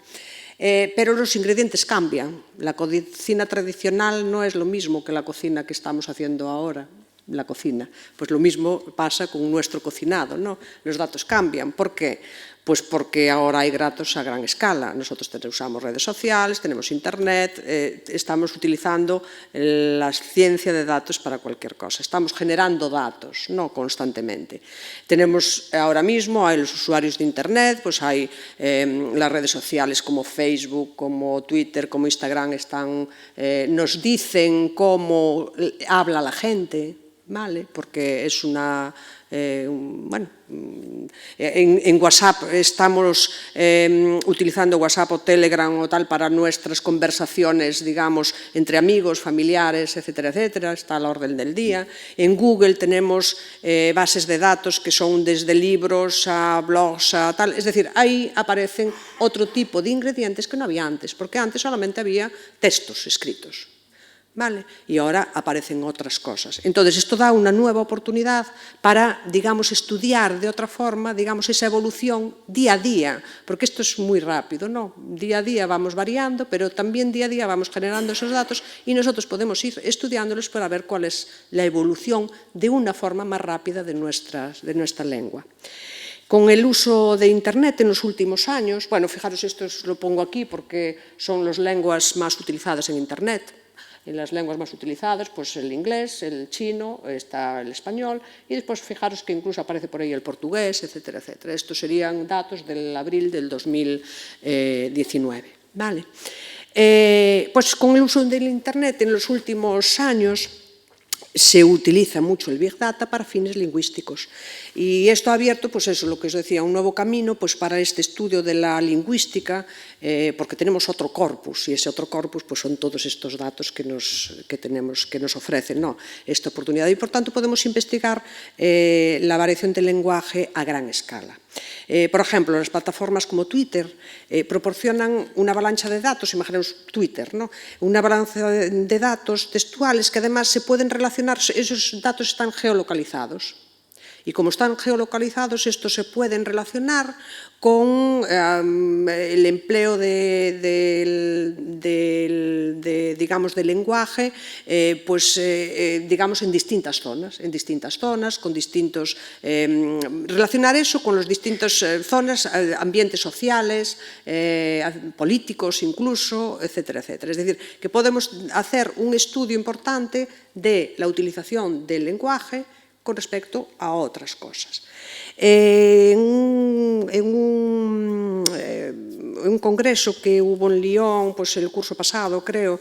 [SPEAKER 3] Pero los ingredientes cambian. La cocina tradicional no es lo mismo que la cocina que estamos haciendo ahora, la cocina. Pues lo mismo pasa con nuestro cocinado, ¿no? Los datos cambian. ¿Por qué? Pues porque ahora hay datos a gran escala. Nosotros usamos redes sociales, tenemos internet, estamos utilizando la ciencia de datos para cualquier cosa. Estamos generando datos, no constantemente. Tenemos ahora mismo, hay los usuarios de internet, pues hay las redes sociales como Facebook, como Twitter, como Instagram, nos dicen cómo habla la gente, ¿vale? Porque es bueno, en WhatsApp estamos utilizando WhatsApp o Telegram o tal para nuestras conversaciones, digamos, entre amigos, familiares, etcétera, etcétera, está a la orden del día. En Google tenemos bases de datos que son desde libros a blogs a tal, es decir, ahí aparecen otro tipo de ingredientes que no había antes, porque antes solamente había textos escritos. ¿Vale? Y ahora aparecen otras cosas. Entonces, esto da una nueva oportunidad para, digamos, estudiar de otra forma, digamos, esa evolución día a día, porque esto es muy rápido, ¿no? Día a día vamos variando, pero también día a día vamos generando esos datos y nosotros podemos ir estudiándolos para ver cuál es la evolución de una forma más rápida de nuestra lengua. Con el uso de Internet en los últimos años, bueno, fijaros, esto lo pongo aquí porque son las lenguas más utilizadas en Internet. En las lenguas más utilizadas, pues el inglés, el chino, está el español, y después fijaros que incluso aparece por ahí el portugués, etcétera, etcétera. Estos serían datos del abril del 2019. ¿Vale? Pues con el uso del Internet en los últimos años se utiliza mucho el Big Data para fines lingüísticos. Y esto ha abierto, pues eso, lo que os decía, un nuevo camino pues para este estudio de la lingüística, porque tenemos otro corpus, y ese otro corpus pues son todos estos datos que nos ofrecen, ¿no?, esta oportunidad. Y por tanto podemos investigar la variación del lenguaje a gran escala. Por ejemplo, las plataformas como Twitter proporcionan una avalancha de datos, imaginemos Twitter, ¿no?, una avalancha de datos textuales que además se pueden relacionar, esos datos están geolocalizados. Y como están geolocalizados, estos se pueden relacionar con el empleo digamos, del lenguaje, digamos, en distintas zonas, con distintos... relacionar eso con las distintas zonas, ambientes sociales, políticos incluso, etcétera, etcétera. Es decir, que podemos hacer un estudio importante de la utilización del lenguaje con respecto a otras cosas. En un congreso que hubo en Lyon, pues el curso pasado, creo,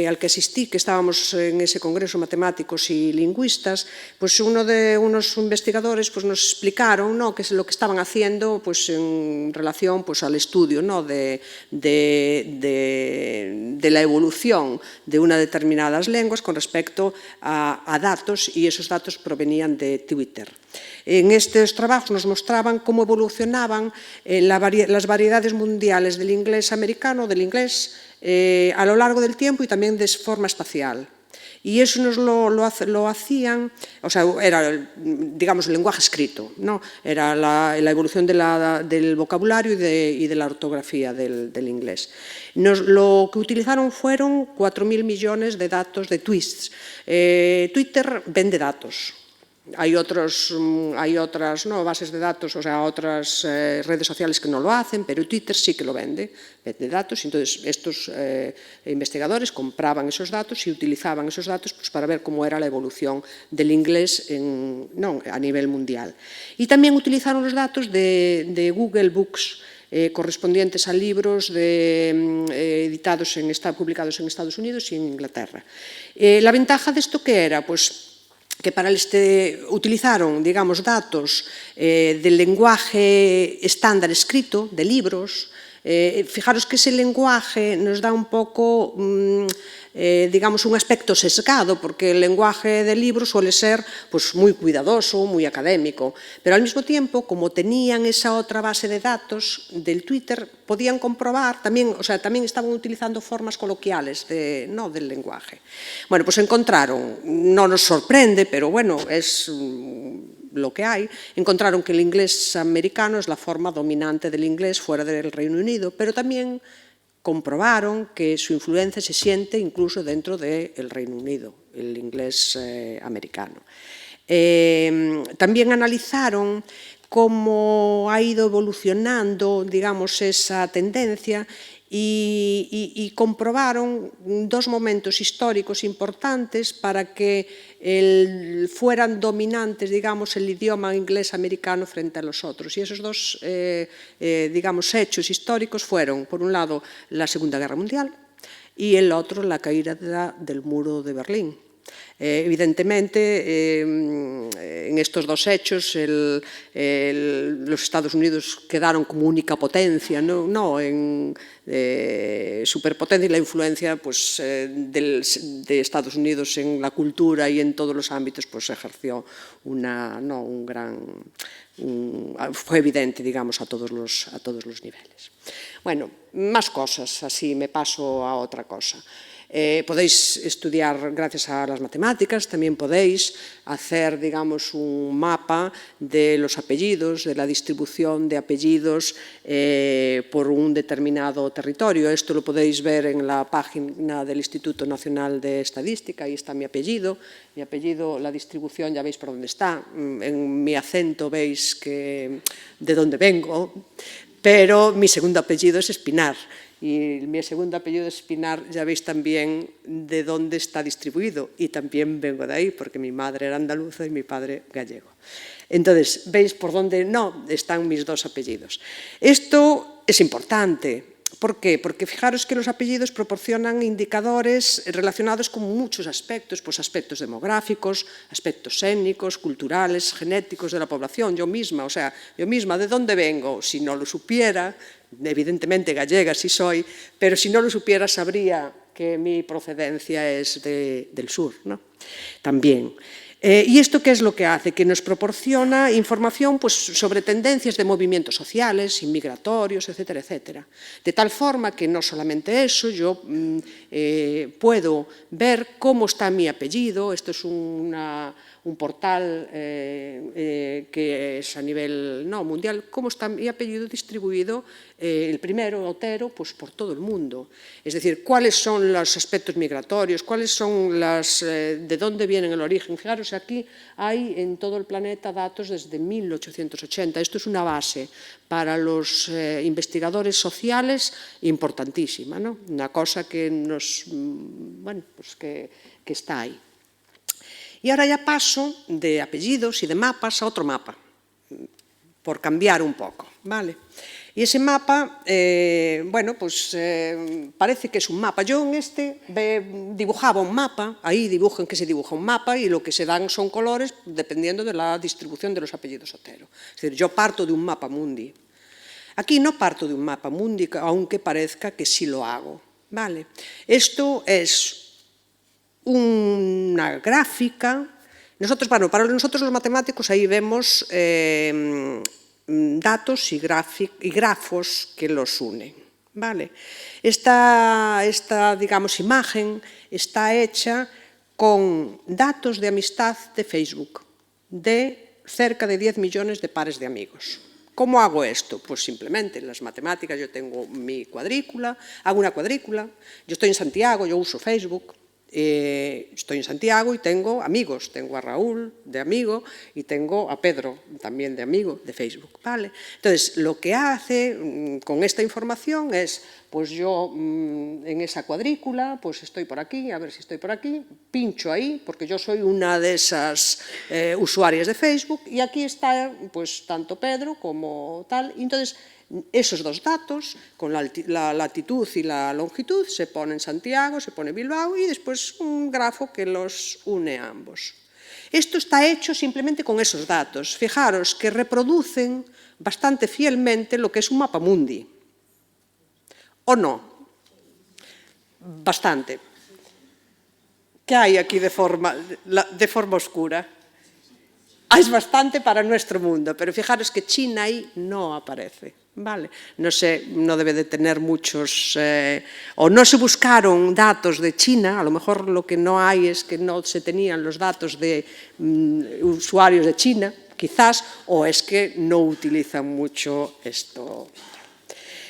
[SPEAKER 3] al que asistí, que estábamos en ese congreso matemáticos y lingüistas, pues unos investigadores pues nos explicaron, ¿no?, qué es lo que estaban haciendo pues en relación pues al estudio, ¿no?, de la evolución de unas determinadas lenguas con respecto a datos, y esos datos provenían de Twitter. En estos trabajos nos mostraban cómo evolucionaban las variedades mundiales del inglés americano, del inglés, a lo largo del tiempo y también de forma espacial. Y eso nos lo hacían, o sea, era, digamos, el lenguaje escrito, ¿no? Era la evolución del vocabulario y de la ortografía del inglés. Lo que utilizaron fueron 4.000 millones de datos de tweets. Twitter vende datos. Hay otras, ¿no?, bases de datos, o sea, otras redes sociales que no lo hacen, pero Twitter sí que lo vende datos. Entonces, estos investigadores compraban esos datos y utilizaban esos datos pues, para ver cómo era la evolución del inglés a nivel mundial. Y también utilizaron los datos de Google Books, correspondientes a libros publicados en Estados Unidos y en Inglaterra. La ventaja de esto, ¿qué era? Pues que utilizaron, digamos, datos del lenguaje estándar escrito, de libros. Fijaros que ese lenguaje nos da un poco, digamos, un aspecto sesgado, porque el lenguaje del libro suele ser pues, muy cuidadoso, muy académico, pero al mismo tiempo, como tenían esa otra base de datos del Twitter, podían comprobar, también estaban utilizando formas coloquiales del lenguaje. Bueno, pues encontraron, no nos sorprende, pero bueno, es lo que hay, encontraron que el inglés americano es la forma dominante del inglés fuera del Reino Unido, pero también comprobaron que su influencia se siente incluso dentro del Reino Unido, el inglés americano. También analizaron cómo ha ido evolucionando, digamos, esa tendencia y comprobaron dos momentos históricos importantes para que fueran dominantes, digamos, el idioma inglés americano frente a los otros. Y esos dos, digamos, hechos históricos fueron, por un lado, la Segunda Guerra Mundial y el otro, la caída del muro de Berlín. Evidentemente, en estos dos hechos, los Estados Unidos quedaron como única potencia, superpotencia, y la influencia pues, de Estados Unidos en la cultura y en todos los ámbitos pues, ejerció fue evidente, digamos, a todos los niveles. Bueno, más cosas, así me paso a otra cosa. Podéis estudiar, gracias a las matemáticas, también podéis hacer, digamos, un mapa de los apellidos, de la distribución de apellidos por un determinado territorio. Esto lo podéis ver en la página del Instituto Nacional de Estadística, ahí está mi apellido, la distribución ya veis por dónde está, en mi acento veis de dónde vengo, pero mi segundo apellido es Espinar. Y mi segundo apellido Espinar, ya veis también de dónde está distribuido. Y también vengo de ahí, porque mi madre era andaluza y mi padre gallego. Entonces, veis por dónde no están mis dos apellidos. Esto es importante. ¿Por qué? Porque fijaros que los apellidos proporcionan indicadores relacionados con muchos aspectos, pues aspectos demográficos, aspectos étnicos, culturales, genéticos de la población. Yo misma, ¿de dónde vengo? Si no lo supiera, evidentemente gallega sí soy, pero si no lo supiera sabría que mi procedencia es del sur, ¿no? También. ¿Y esto qué es lo que hace? Que nos proporciona información pues, sobre tendencias de movimientos sociales, inmigratorios, etcétera, etcétera. De tal forma que no solamente eso, yo puedo ver cómo está mi apellido. Esto es un portal que es a nivel mundial, cómo está mi apellido distribuido, el primero, Otero, pues por todo el mundo. Es decir, cuáles son los aspectos migratorios, cuáles son de dónde vienen el origen. Fijaros, aquí hay en todo el planeta datos desde 1880. Esto es una base para los investigadores sociales importantísima, ¿no? Una cosa que que está ahí. Y ahora ya paso de apellidos y de mapas a otro mapa, por cambiar un poco, ¿vale? Y ese mapa, parece que es un mapa. Yo en dibujaba un mapa, ahí dibujo en que se dibuja un mapa y lo que se dan son colores dependiendo de la distribución de los apellidos Otero. Es decir, yo parto de un mapa mundi. Aquí no parto de un mapa mundi, aunque parezca que sí lo hago, ¿vale? Esto es una gráfica. Para nosotros los matemáticos ahí vemos datos y grafos que los unen, ¿vale? Esta imagen está hecha con datos de amistad de Facebook, de cerca de 10 millones de pares de amigos. ¿Cómo hago esto? Pues simplemente en las matemáticas yo tengo mi cuadrícula, hago una cuadrícula, yo estoy en Santiago, yo uso Facebook. Estoy en Santiago y tengo amigos, tengo a Raúl de amigo y tengo a Pedro también de amigo de Facebook, ¿vale? Entonces, lo que hace con esta información es, pues yo en esa cuadrícula, pues estoy por aquí, a ver si estoy por aquí, pincho ahí, porque yo soy una de esas usuarias de Facebook y aquí está, pues, tanto Pedro como tal, y entonces esos dos datos, con la latitud y la longitud, se pone en Santiago, se pone Bilbao y después un grafo que los une a ambos. Esto está hecho simplemente con esos datos. Fijaros que reproducen bastante fielmente lo que es un mapa mundi. ¿O no? Bastante. ¿Qué hay aquí de forma oscura? Es bastante para nuestro mundo, pero fijaros que China ahí no aparece. Vale. No sé, no debe de tener muchos, o no se buscaron datos de China, a lo mejor lo que no hay es que no se tenían los datos de usuarios de China, quizás, o es que no utilizan mucho esto.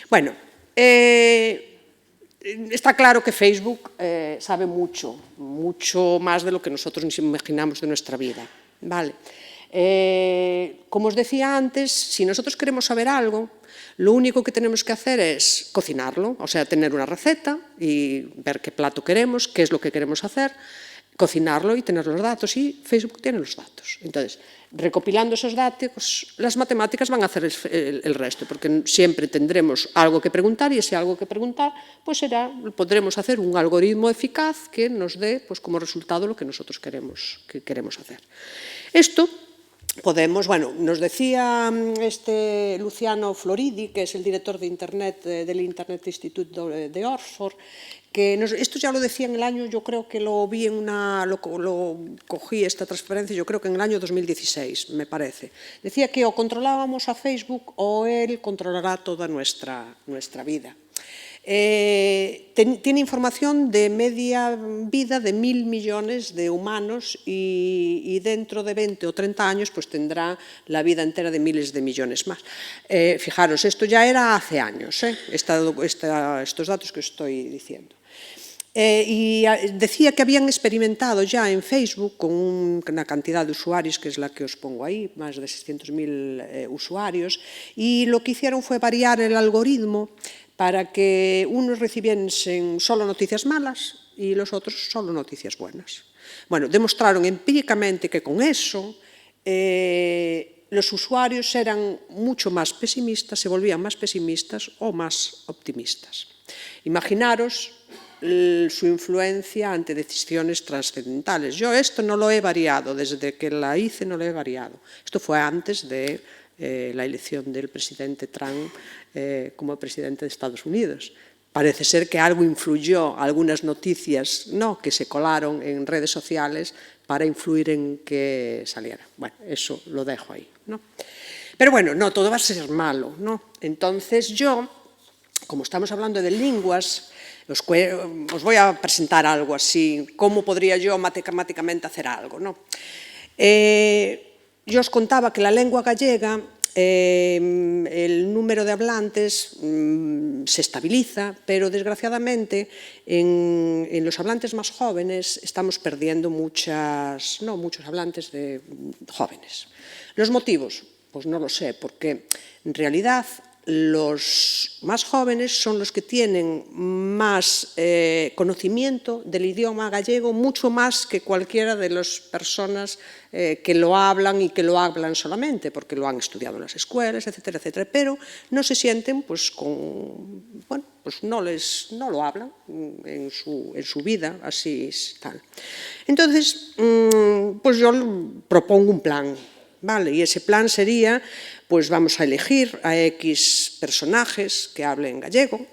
[SPEAKER 3] Bueno, está claro que Facebook sabe mucho más de lo que nosotros nos imaginamos de nuestra vida, ¿vale? Como os decía antes, si nosotros queremos saber algo, lo único que tenemos que hacer es cocinarlo, o sea, tener una receta y ver qué plato queremos, qué es lo que queremos hacer, cocinarlo y tener los datos, y Facebook tiene los datos. Entonces, recopilando esos datos, las matemáticas van a hacer el resto, porque siempre tendremos algo que preguntar y ese algo que preguntar, pues podremos hacer un algoritmo eficaz que nos dé pues, como resultado lo que nosotros queremos hacer. Esto podemos, nos decía Luciano Floridi, que es el director de Internet del Internet Institute de Oxford, que esto ya lo decía en el año, yo creo que lo vi lo cogí esta transferencia, yo creo que en el año 2016, me parece. Decía que o controlábamos a Facebook o él controlará toda nuestra vida. Tiene información de media vida de 1.000 millones de humanos y dentro de 20 o 30 años pues tendrá la vida entera de miles de millones más. Fijaros, esto ya era hace años, estos datos que os estoy diciendo. Y decía que habían experimentado ya en Facebook con una cantidad de usuarios, que es la que os pongo ahí, más de 600.000 usuarios, y lo que hicieron fue variar el algoritmo para que unos recibiesen solo noticias malas y los otros solo noticias buenas. Bueno, demostraron empíricamente que con eso los usuarios eran mucho más pesimistas, se volvían más pesimistas o más optimistas. Imaginaros su influencia ante decisiones trascendentales. Yo esto no lo he variado, desde que la hice no lo he variado. Esto fue antes de la elección del presidente Trump como presidente de Estados Unidos. Parece ser que algo influyó, algunas noticias que se colaron en redes sociales para influir en que saliera. Bueno, eso lo dejo ahí, ¿no? Pero bueno, no todo va a ser malo, ¿no? Entonces yo, como estamos hablando de lenguas, os voy a presentar algo así, cómo podría yo matemáticamente hacer algo, ¿no? Yo os contaba que la lengua gallega, el número de hablantes se estabiliza, pero desgraciadamente en los hablantes más jóvenes estamos perdiendo muchos hablantes jóvenes. ¿Los motivos? Pues no lo sé, porque en realidad los más jóvenes son los que tienen más conocimiento del idioma gallego, mucho más que cualquiera de las personas que lo hablan y que lo hablan solamente, porque lo han estudiado en las escuelas, etcétera, etcétera, pero no se sienten, pues, no lo hablan en su vida, así tal. Entonces, pues yo propongo un plan, ¿vale? Y ese plan sería, pues vamos a elegir a X personajes que hablen gallego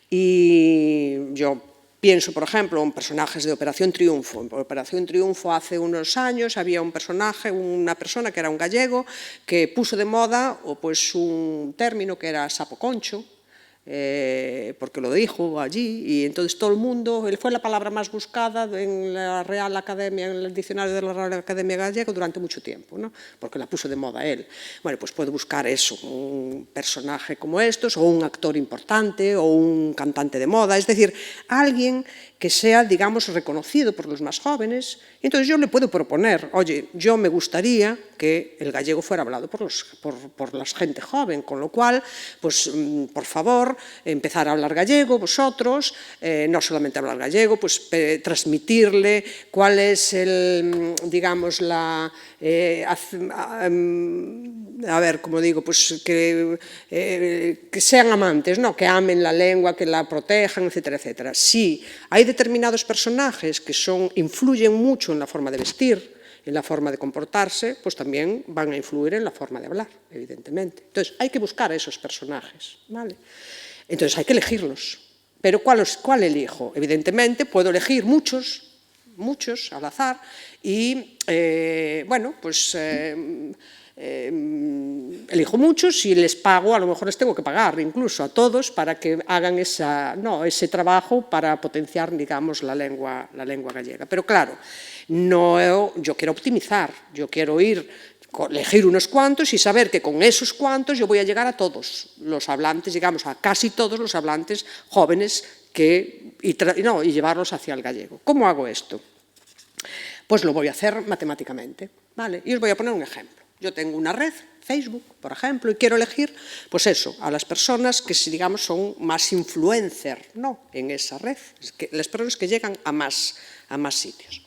[SPEAKER 3] y yo pienso, por ejemplo, en personajes de Operación Triunfo. En Operación Triunfo hace unos años había un personaje, una persona que era un gallego que puso de moda pues un término que era sapoconcho, porque lo dijo allí y entonces todo el mundo, él fue la palabra más buscada en la Real Academia, en el diccionario de la Real Academia Gallega durante mucho tiempo, ¿no? Porque la puso de moda él. Bueno, pues puede buscar eso, un personaje como estos, o un actor importante, o un cantante de moda, es decir, alguien que sea, digamos, reconocido por los más jóvenes. Entonces yo le puedo proponer, oye, yo me gustaría que el gallego fuera hablado por la gente joven, con lo cual, pues, por favor, empezar a hablar gallego, vosotros, no solamente hablar gallego, pues transmitirle cuál es digamos, a ver, como digo, pues que sean amantes, ¿no? Que amen la lengua, que la protejan, etcétera, etcétera. Sí, hay determinados personajes que influyen mucho en la forma de vestir, en la forma de comportarse, pues también van a influir en la forma de hablar, evidentemente. Entonces, hay que buscar a esos personajes, ¿vale? Entonces, hay que elegirlos. ¿Pero cuál elijo? Evidentemente, puedo elegir muchos al azar, y, bueno, pues elijo muchos y les pago, a lo mejor les tengo que pagar incluso a todos para que hagan ese trabajo para potenciar, digamos, la lengua gallega. Pero claro, yo quiero optimizar, yo quiero elegir unos cuantos y saber que con esos cuantos yo voy a llegar a todos los hablantes, digamos, a casi todos los hablantes jóvenes y llevarlos hacia el gallego. ¿Cómo hago esto? Pues lo voy a hacer matemáticamente, ¿vale? Y os voy a poner un ejemplo. Yo tengo una red, Facebook, por ejemplo, y quiero elegir, pues eso, a las personas que, digamos, son más influencer, ¿no? En esa red, las personas que llegan a más sitios.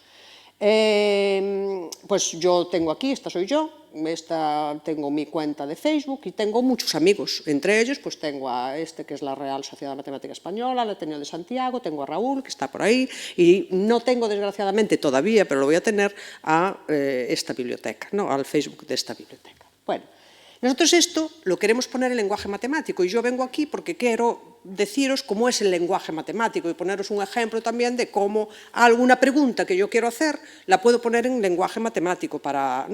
[SPEAKER 3] Pues yo tengo aquí, esta soy yo, tengo mi cuenta de Facebook y tengo muchos amigos. Entre ellos, pues tengo a que es la Real Sociedad Matemática Española, el Ateneo de Santiago, tengo a Raúl, que está por ahí, y no tengo, desgraciadamente, todavía, pero lo voy a tener a esta biblioteca, ¿no? Al Facebook de esta biblioteca. Bueno, nosotros esto lo queremos poner en lenguaje matemático y yo vengo aquí porque quiero deciros cómo es el lenguaje matemático y poneros un ejemplo también de cómo alguna pregunta que yo quiero hacer la puedo poner en lenguaje matemático para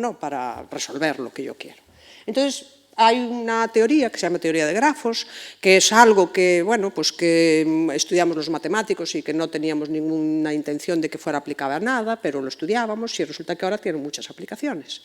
[SPEAKER 3] resolver lo que yo quiero. Entonces, hay una teoría que se llama teoría de grafos, que es algo que, bueno, pues que estudiamos los matemáticos y que no teníamos ninguna intención de que fuera aplicable a nada, pero lo estudiábamos y resulta que ahora tiene muchas aplicaciones.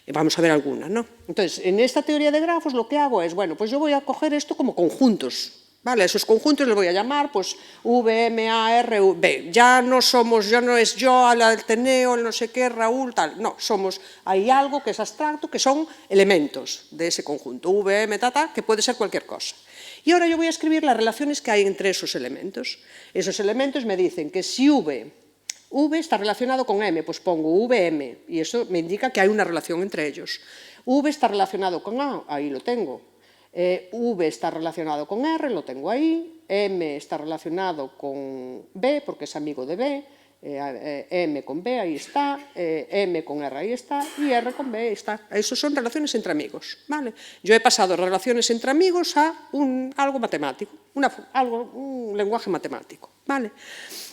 [SPEAKER 3] Vamos a ver algunas, ¿no? Entonces, en esta teoría de grafos lo que hago es, bueno, pues yo voy a coger esto como conjuntos ¿Vale? A esos conjuntos les voy a llamar pues V, M, A, R, U, B. Ya no somos, ya no es yo, el Ateneo, el no sé qué, Raúl, tal. No, somos, hay algo que es abstracto, que son elementos de ese conjunto. V, M, que puede ser cualquier cosa. Y ahora yo voy a escribir las relaciones que hay entre esos elementos. Esos elementos me dicen que si V está relacionado con M, pues pongo VM, y eso me indica que hay una relación entre ellos. V está relacionado con A, ahí lo tengo. V está relacionado con R, lo tengo ahí. M está relacionado con B, porque es amigo de B. M con B, ahí está. M con R, ahí está. Y R con B, ahí está. Eso son relaciones entre amigos, ¿vale? Yo he pasado relaciones entre amigos a algo matemático, un lenguaje matemático, ¿vale?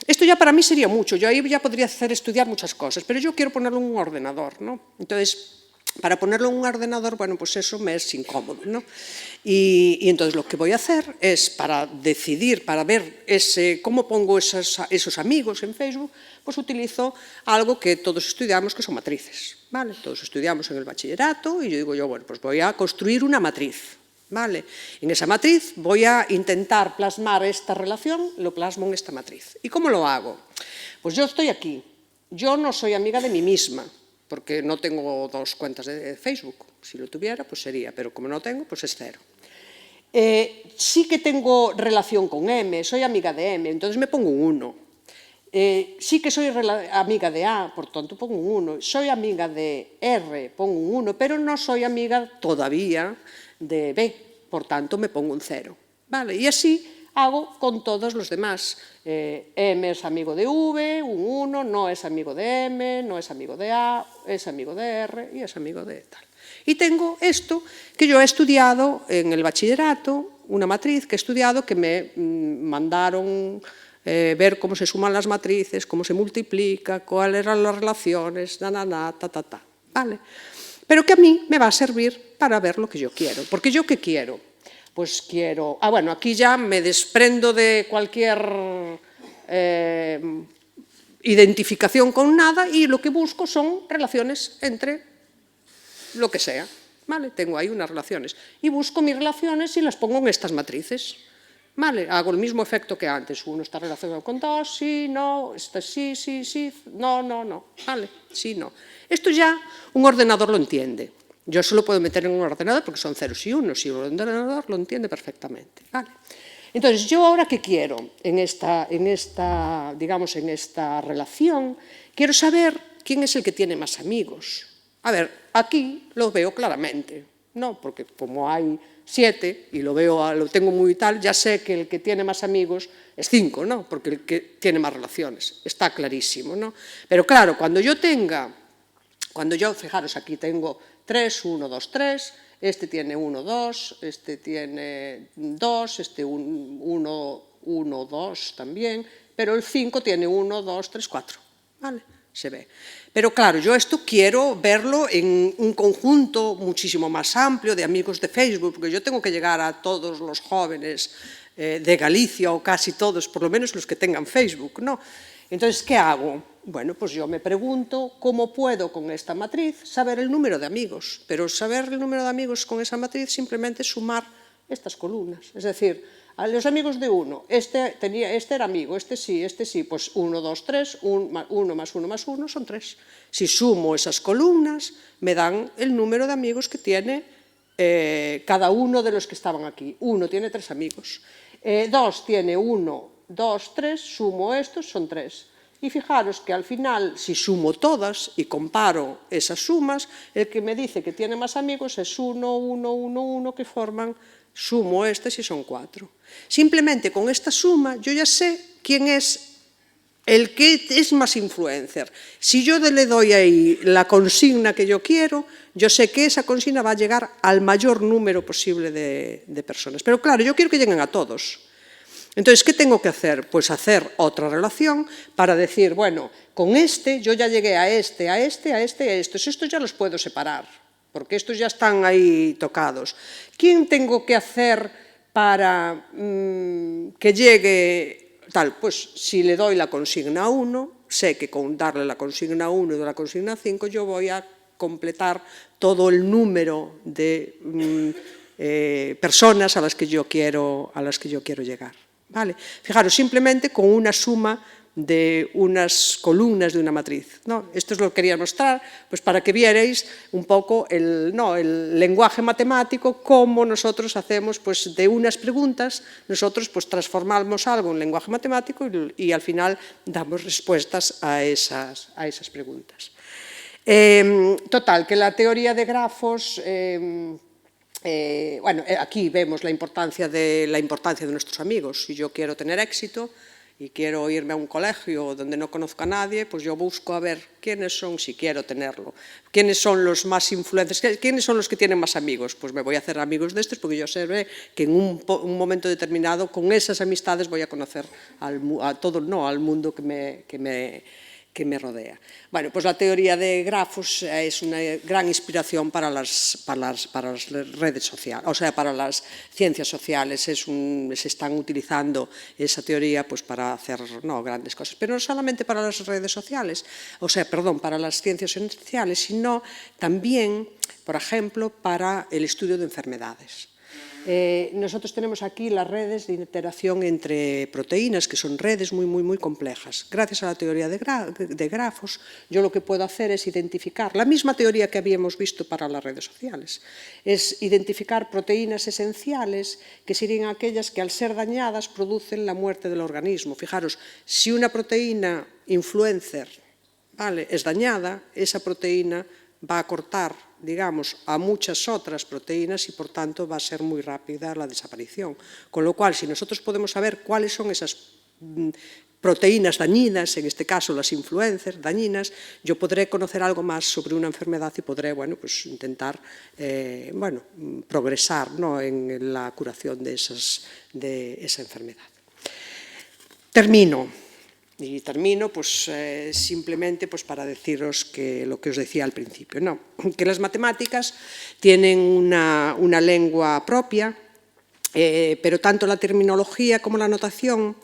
[SPEAKER 3] Esto ya para mí sería mucho. Yo ahí ya podría estudiar muchas cosas, pero yo quiero ponerlo en un ordenador, ¿no? Entonces, para ponerlo en un ordenador, bueno, pues eso me es incómodo, ¿no? Y entonces lo que voy a hacer es, para decidir, para ver cómo pongo esos amigos en Facebook, pues utilizo algo que todos estudiamos, que son matrices, ¿vale? Todos estudiamos en el bachillerato y yo digo, bueno, pues voy a construir una matriz, ¿vale? En esa matriz voy a intentar plasmar esta relación, lo plasmo en esta matriz. ¿Y cómo lo hago? Pues yo estoy aquí, yo no soy amiga de mí misma, porque no tengo 2 cuentas de Facebook. Si lo tuviera, pues sería, pero como no tengo, pues es 0. Sí que tengo relación con M, soy amiga de M, entonces me pongo un 1. Sí que soy amiga de A, por tanto pongo un 1. Soy amiga de R, pongo un 1, pero no soy amiga todavía de B, por tanto me pongo un 0. ¿Vale? Y así hago con todos los demás. M es amigo de V, un 1, no es amigo de M, no es amigo de A, es amigo de R y es amigo de tal. Y tengo esto que yo he estudiado en el bachillerato, una matriz que he estudiado, que me mandaron ver cómo se suman las matrices, cómo se multiplica, cuáles eran las relaciones, ¿vale? Pero que a mí me va a servir para ver lo que yo quiero. Porque yo, ¿qué quiero? Pues quiero... bueno, aquí ya me desprendo de cualquier identificación con nada y lo que busco son relaciones entre lo que sea, ¿vale? Tengo ahí unas relaciones. Y busco mis relaciones y las pongo en estas matrices, ¿vale? Hago el mismo efecto que antes. Uno está relacionado con 2, sí, no, este sí, sí, sí, no, no, no, ¿vale? Sí, no. Esto ya un ordenador lo entiende. Yo solo puedo meter en un ordenador porque son ceros y unos, y un ordenador lo entiende perfectamente, ¿vale? Entonces, yo ahora, ¿qué quiero en esta relación? Quiero saber quién es el que tiene más amigos. A ver, aquí lo veo claramente, ¿no? Porque como hay 7 y lo tengo muy tal, ya sé que el que tiene más amigos es 5, ¿no? Porque el que tiene más relaciones, está clarísimo, ¿no? Pero claro, fijaros, aquí tengo 3, 1, 2, 3, este tiene 1, 2, este tiene 2, este 1, 1, 2 también, pero el 5 tiene 1, 2, 3, 4, ¿vale? Se ve. Pero claro, yo esto quiero verlo en un conjunto muchísimo más amplio de amigos de Facebook, porque yo tengo que llegar a todos los jóvenes de Galicia, o casi todos, por lo menos los que tengan Facebook, ¿no? Entonces, ¿qué hago? Bueno, pues yo me pregunto cómo puedo con esta matriz saber el número de amigos, pero saber el número de amigos con esa matriz simplemente es sumar estas columnas, es decir, a los amigos de 1, este era amigo, este sí, pues 1, 2, 3, 1 más 1 más 1 son 3. Si sumo esas columnas, me dan el número de amigos que tiene cada uno de los que estaban aquí. 1 tiene 3 amigos, 2 tiene 1, 2, 3, sumo estos, son 3. Y fijaros que al final, si sumo todas y comparo esas sumas, el que me dice que tiene más amigos es 1, 1, 1, 1, que forman, sumo estos y son 4. Simplemente con esta suma yo ya sé quién es el que es más influencer. Si yo le doy ahí la consigna que yo quiero, yo sé que esa consigna va a llegar al mayor número posible de personas. Pero claro, yo quiero que lleguen a todos. Entonces, ¿qué tengo que hacer? Pues hacer otra relación para decir, bueno, con este yo ya llegué a este, a este, a este, a estos. Estos ya los puedo separar, porque estos ya están ahí tocados. ¿Quién tengo que hacer para que llegue tal? Pues si le doy la consigna 1, sé que con darle la consigna 1 y la consigna 5 yo voy a completar todo el número de personas a las que yo quiero llegar. ¿Vale? Fijaros, simplemente con una suma de unas columnas de una matriz, ¿no? Esto es lo que quería mostrar, pues para que vierais un poco el lenguaje matemático, cómo nosotros hacemos, pues de unas preguntas, nosotros pues transformamos algo en lenguaje matemático y al final damos respuestas a esas preguntas. Total, que la teoría de grafos... bueno, aquí vemos la importancia de nuestros amigos. Si yo quiero tener éxito y quiero irme a un colegio donde no conozco a nadie, pues yo busco a ver quiénes son, si quiero tenerlo, quiénes son los más influentes, quiénes son los que tienen más amigos. Pues me voy a hacer amigos de estos porque yo sé que en un momento determinado con esas amistades voy a conocer al mundo que me rodea. Bueno, pues la teoría de grafos es una gran inspiración para las redes sociales, o sea, para las ciencias sociales. Se están utilizando esa teoría pues para hacer grandes cosas, pero no solamente para las redes sociales, para las ciencias sociales, sino también, por ejemplo, para el estudio de enfermedades. Nosotros tenemos aquí las redes de interacción entre proteínas, que son redes muy complejas. Gracias a la teoría de grafos, yo lo que puedo hacer es identificar, la misma teoría que habíamos visto para las redes sociales, es identificar proteínas esenciales que serían aquellas que al ser dañadas producen la muerte del organismo. Fijaros, si una proteína influencer, es dañada, esa proteína va a cortar, digamos, a muchas otras proteínas y, por tanto, va a ser muy rápida la desaparición. Con lo cual, si nosotros podemos saber cuáles son esas proteínas dañinas, en este caso las influencers dañinas, yo podré conocer algo más sobre una enfermedad y podré, pues, intentar progresar en la curación de esa enfermedad. Termino pues, simplemente pues, para deciros que lo que os decía al principio, que las matemáticas tienen una lengua propia, pero tanto la terminología como la notación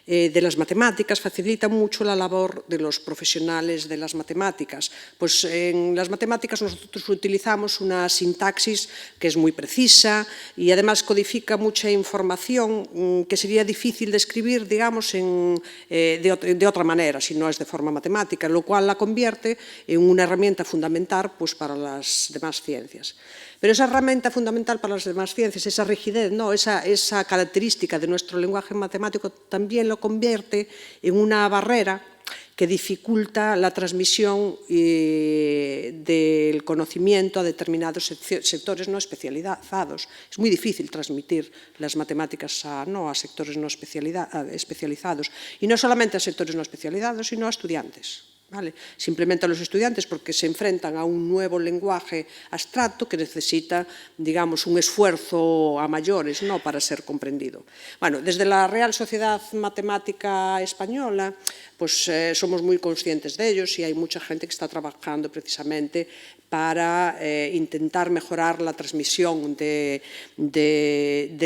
[SPEAKER 3] de las matemáticas facilita mucho la labor de los profesionales de las matemáticas. Pues en las matemáticas nosotros utilizamos una sintaxis que es muy precisa y además codifica mucha información que sería difícil de escribir, digamos, de otra manera, si no es de forma matemática, lo cual la convierte en una herramienta fundamental pues, para las demás ciencias. Pero esa herramienta fundamental para las demás ciencias, esa rigidez, esa característica de nuestro lenguaje matemático también lo convierte en una barrera que dificulta la transmisión del conocimiento a determinados sectores no especializados. Es muy difícil transmitir las matemáticas a sectores no especializados. Y no solamente a sectores no especializados, sino a estudiantes. Simplemente a los estudiantes porque se enfrentan a un nuevo lenguaje abstracto que necesita, digamos, un esfuerzo a mayores para ser comprendido. Bueno, desde la Real Sociedad Matemática Española pues somos muy conscientes de ellos y hay mucha gente que está trabajando precisamente para intentar mejorar la transmisión de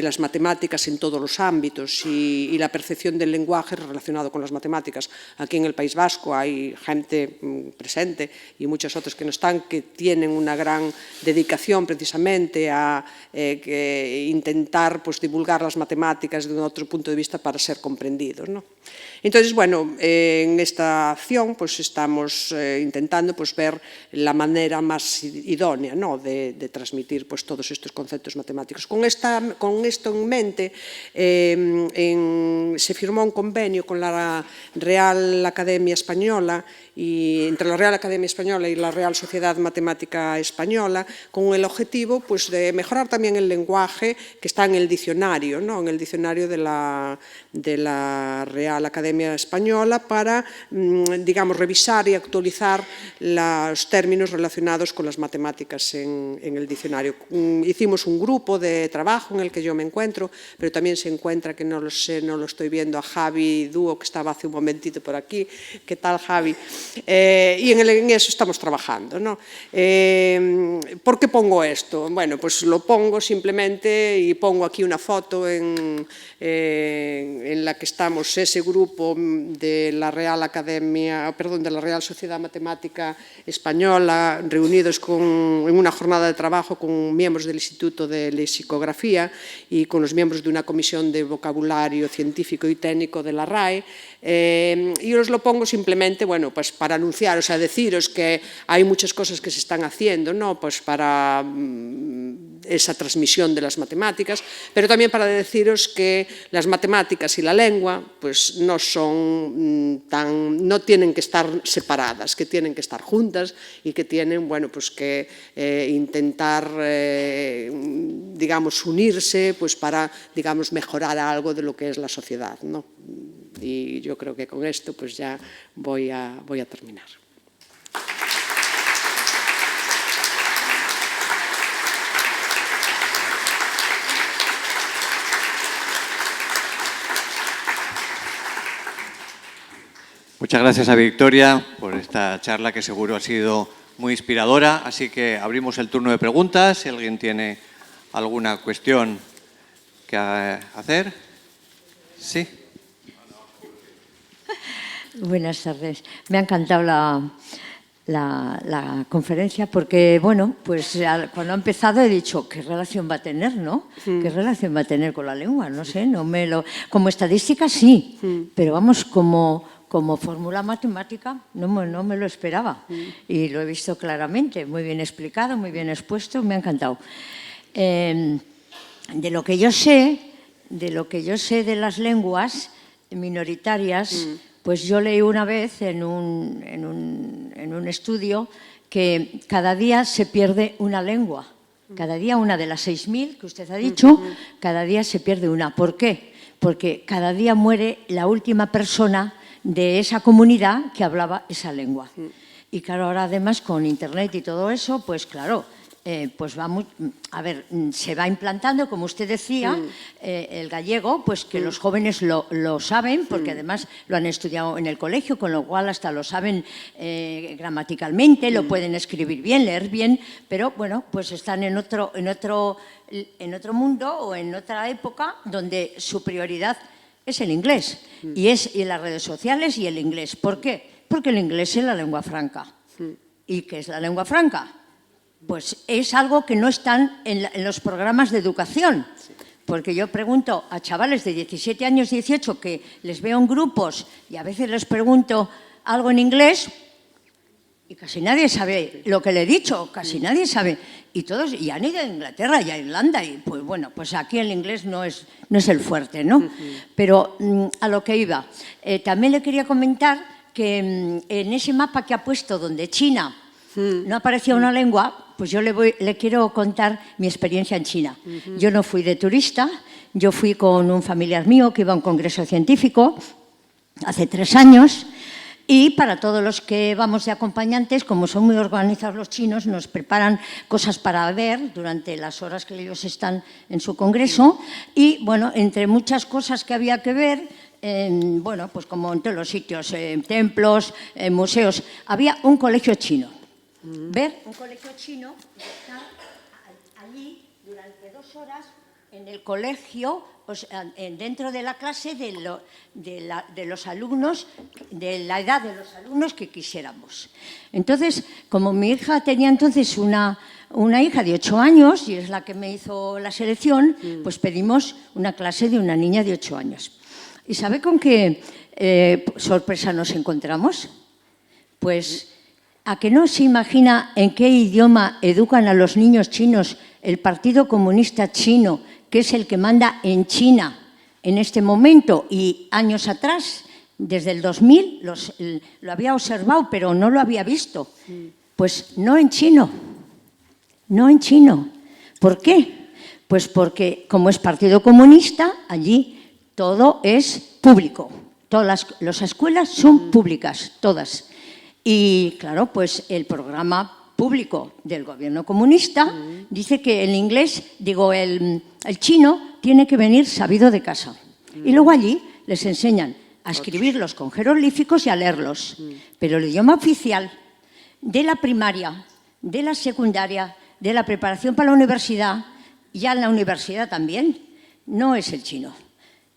[SPEAKER 3] las matemáticas en todos los ámbitos y la percepción del lenguaje relacionado con las matemáticas. Aquí en el País Vasco hay gente presente y muchas otras que no están, que tienen una gran dedicación precisamente a intentar pues, divulgar las matemáticas de otro punto de vista para ser comprendidos, Entonces, bueno, en esta acción pues, estamos intentando pues, ver la manera más idónea de transmitir pues, todos estos conceptos matemáticos. Con esto en mente, se firmó un convenio con la Real Academia Española entre la Real Academia Española y la Real Sociedad Matemática Española con el objetivo pues, de mejorar también el lenguaje que está en el diccionario, en el diccionario de la Real Academia Española para, digamos, revisar y actualizar los términos relacionados con las matemáticas en el diccionario. Hicimos un grupo de trabajo en el que yo me encuentro, pero también se encuentra, que no lo sé, no lo estoy viendo, a Javi Dúo, que estaba hace un momentito por aquí. ¿Qué tal, Javi? Y en eso estamos trabajando, ¿Por qué pongo esto? Bueno, pues lo pongo simplemente y pongo aquí una foto en la que estamos ese grupo de la Real Sociedad Matemática Española reunido reunidos en una jornada de trabajo con miembros del Instituto de Lexicografía y con los miembros de una comisión de vocabulario científico y técnico de la RAE, y os lo pongo simplemente, bueno, pues para anunciar, o sea, deciros que hay muchas cosas que se están haciendo, ¿no? Pues para esa transmisión de las matemáticas, pero también para deciros que las matemáticas y la lengua pues no tienen que estar separadas, que tienen que estar juntas y que tienen, bueno, pues que intentar, digamos, unirse pues para, digamos, mejorar algo de lo que es la sociedad, ¿no? Y yo creo que con esto pues ya voy a terminar.
[SPEAKER 1] Muchas gracias a Victoria por esta charla que seguro ha sido muy inspiradora. Así que abrimos el turno de preguntas. Si alguien tiene alguna cuestión que hacer. Sí.
[SPEAKER 4] Buenas tardes. Me ha encantado la conferencia porque, bueno, pues cuando ha empezado he dicho, ¿qué relación va a tener, no? ¿Qué relación va a tener con la lengua? No sé, como estadística sí, pero vamos, como fórmula matemática no me lo esperaba y lo he visto claramente, muy bien explicado, muy bien expuesto, me ha encantado. De lo que yo sé de las lenguas minoritarias, pues yo leí una vez en un estudio que cada día se pierde una lengua, cada día una de las 6.000 que usted ha dicho, cada día se pierde una. ¿Por qué? Porque cada día muere la última persona de esa comunidad que hablaba esa lengua. Y claro, ahora además con Internet y todo eso, pues claro, pues se va implantando, como usted decía, el gallego, pues que los jóvenes lo saben, porque además lo han estudiado en el colegio, con lo cual hasta lo saben gramaticalmente, lo pueden escribir bien, leer bien, pero bueno, pues están en otro mundo o en otra época donde su prioridad es el inglés y las redes sociales y el inglés. ¿Por qué? Porque el inglés es la lengua franca. ¿Y qué es la lengua franca? Pues es algo que no están en los programas de educación. Porque yo pregunto a chavales de 17 años, 18, que les veo en grupos y a veces les pregunto algo en inglés y casi nadie sabe lo que le he dicho, casi nadie sabe. Y todos, y han ido a Inglaterra y a Irlanda, y pues bueno, pues aquí el inglés no es el fuerte, ¿no? Pero a lo que iba, también le quería comentar que en ese mapa que ha puesto donde China no aparecía una lengua, pues yo le quiero contar mi experiencia en China. Yo no fui de turista, yo fui con un familiar mío que iba a un congreso científico hace 3 años. Y para todos los que vamos de acompañantes, como son muy organizados los chinos, nos preparan cosas para ver durante las horas que ellos están en su congreso. Y, bueno, entre muchas cosas que había que ver, bueno, pues como en todos los sitios, templos, museos, había un colegio chino. Ver un colegio chino, estar allí durante 2 horas en el colegio, o sea, dentro de la clase de los alumnos, de la edad de los alumnos que quisiéramos. Entonces, como mi hija tenía entonces una hija de 8 años, y es la que me hizo la selección, pues pedimos una clase de una niña de 8 años. ¿Y sabe con qué sorpresa nos encontramos? Pues, ¿a que no se imagina en qué idioma educan a los niños chinos el Partido Comunista Chino, que es el que manda en China en este momento y años atrás, desde el 2000, lo había observado, pero no lo había visto? Pues no en chino, no en chino. ¿Por qué? Pues porque, como es Partido Comunista, allí todo es público. Todas las escuelas son públicas, todas. Y, claro, pues el programa público del gobierno comunista dice que el inglés, el chino tiene que venir sabido de casa. Y luego allí les enseñan a escribirlos con jeroglíficos y a leerlos. Pero el idioma oficial de la primaria, de la secundaria, de la preparación para la universidad, ya en la universidad también, no es el chino.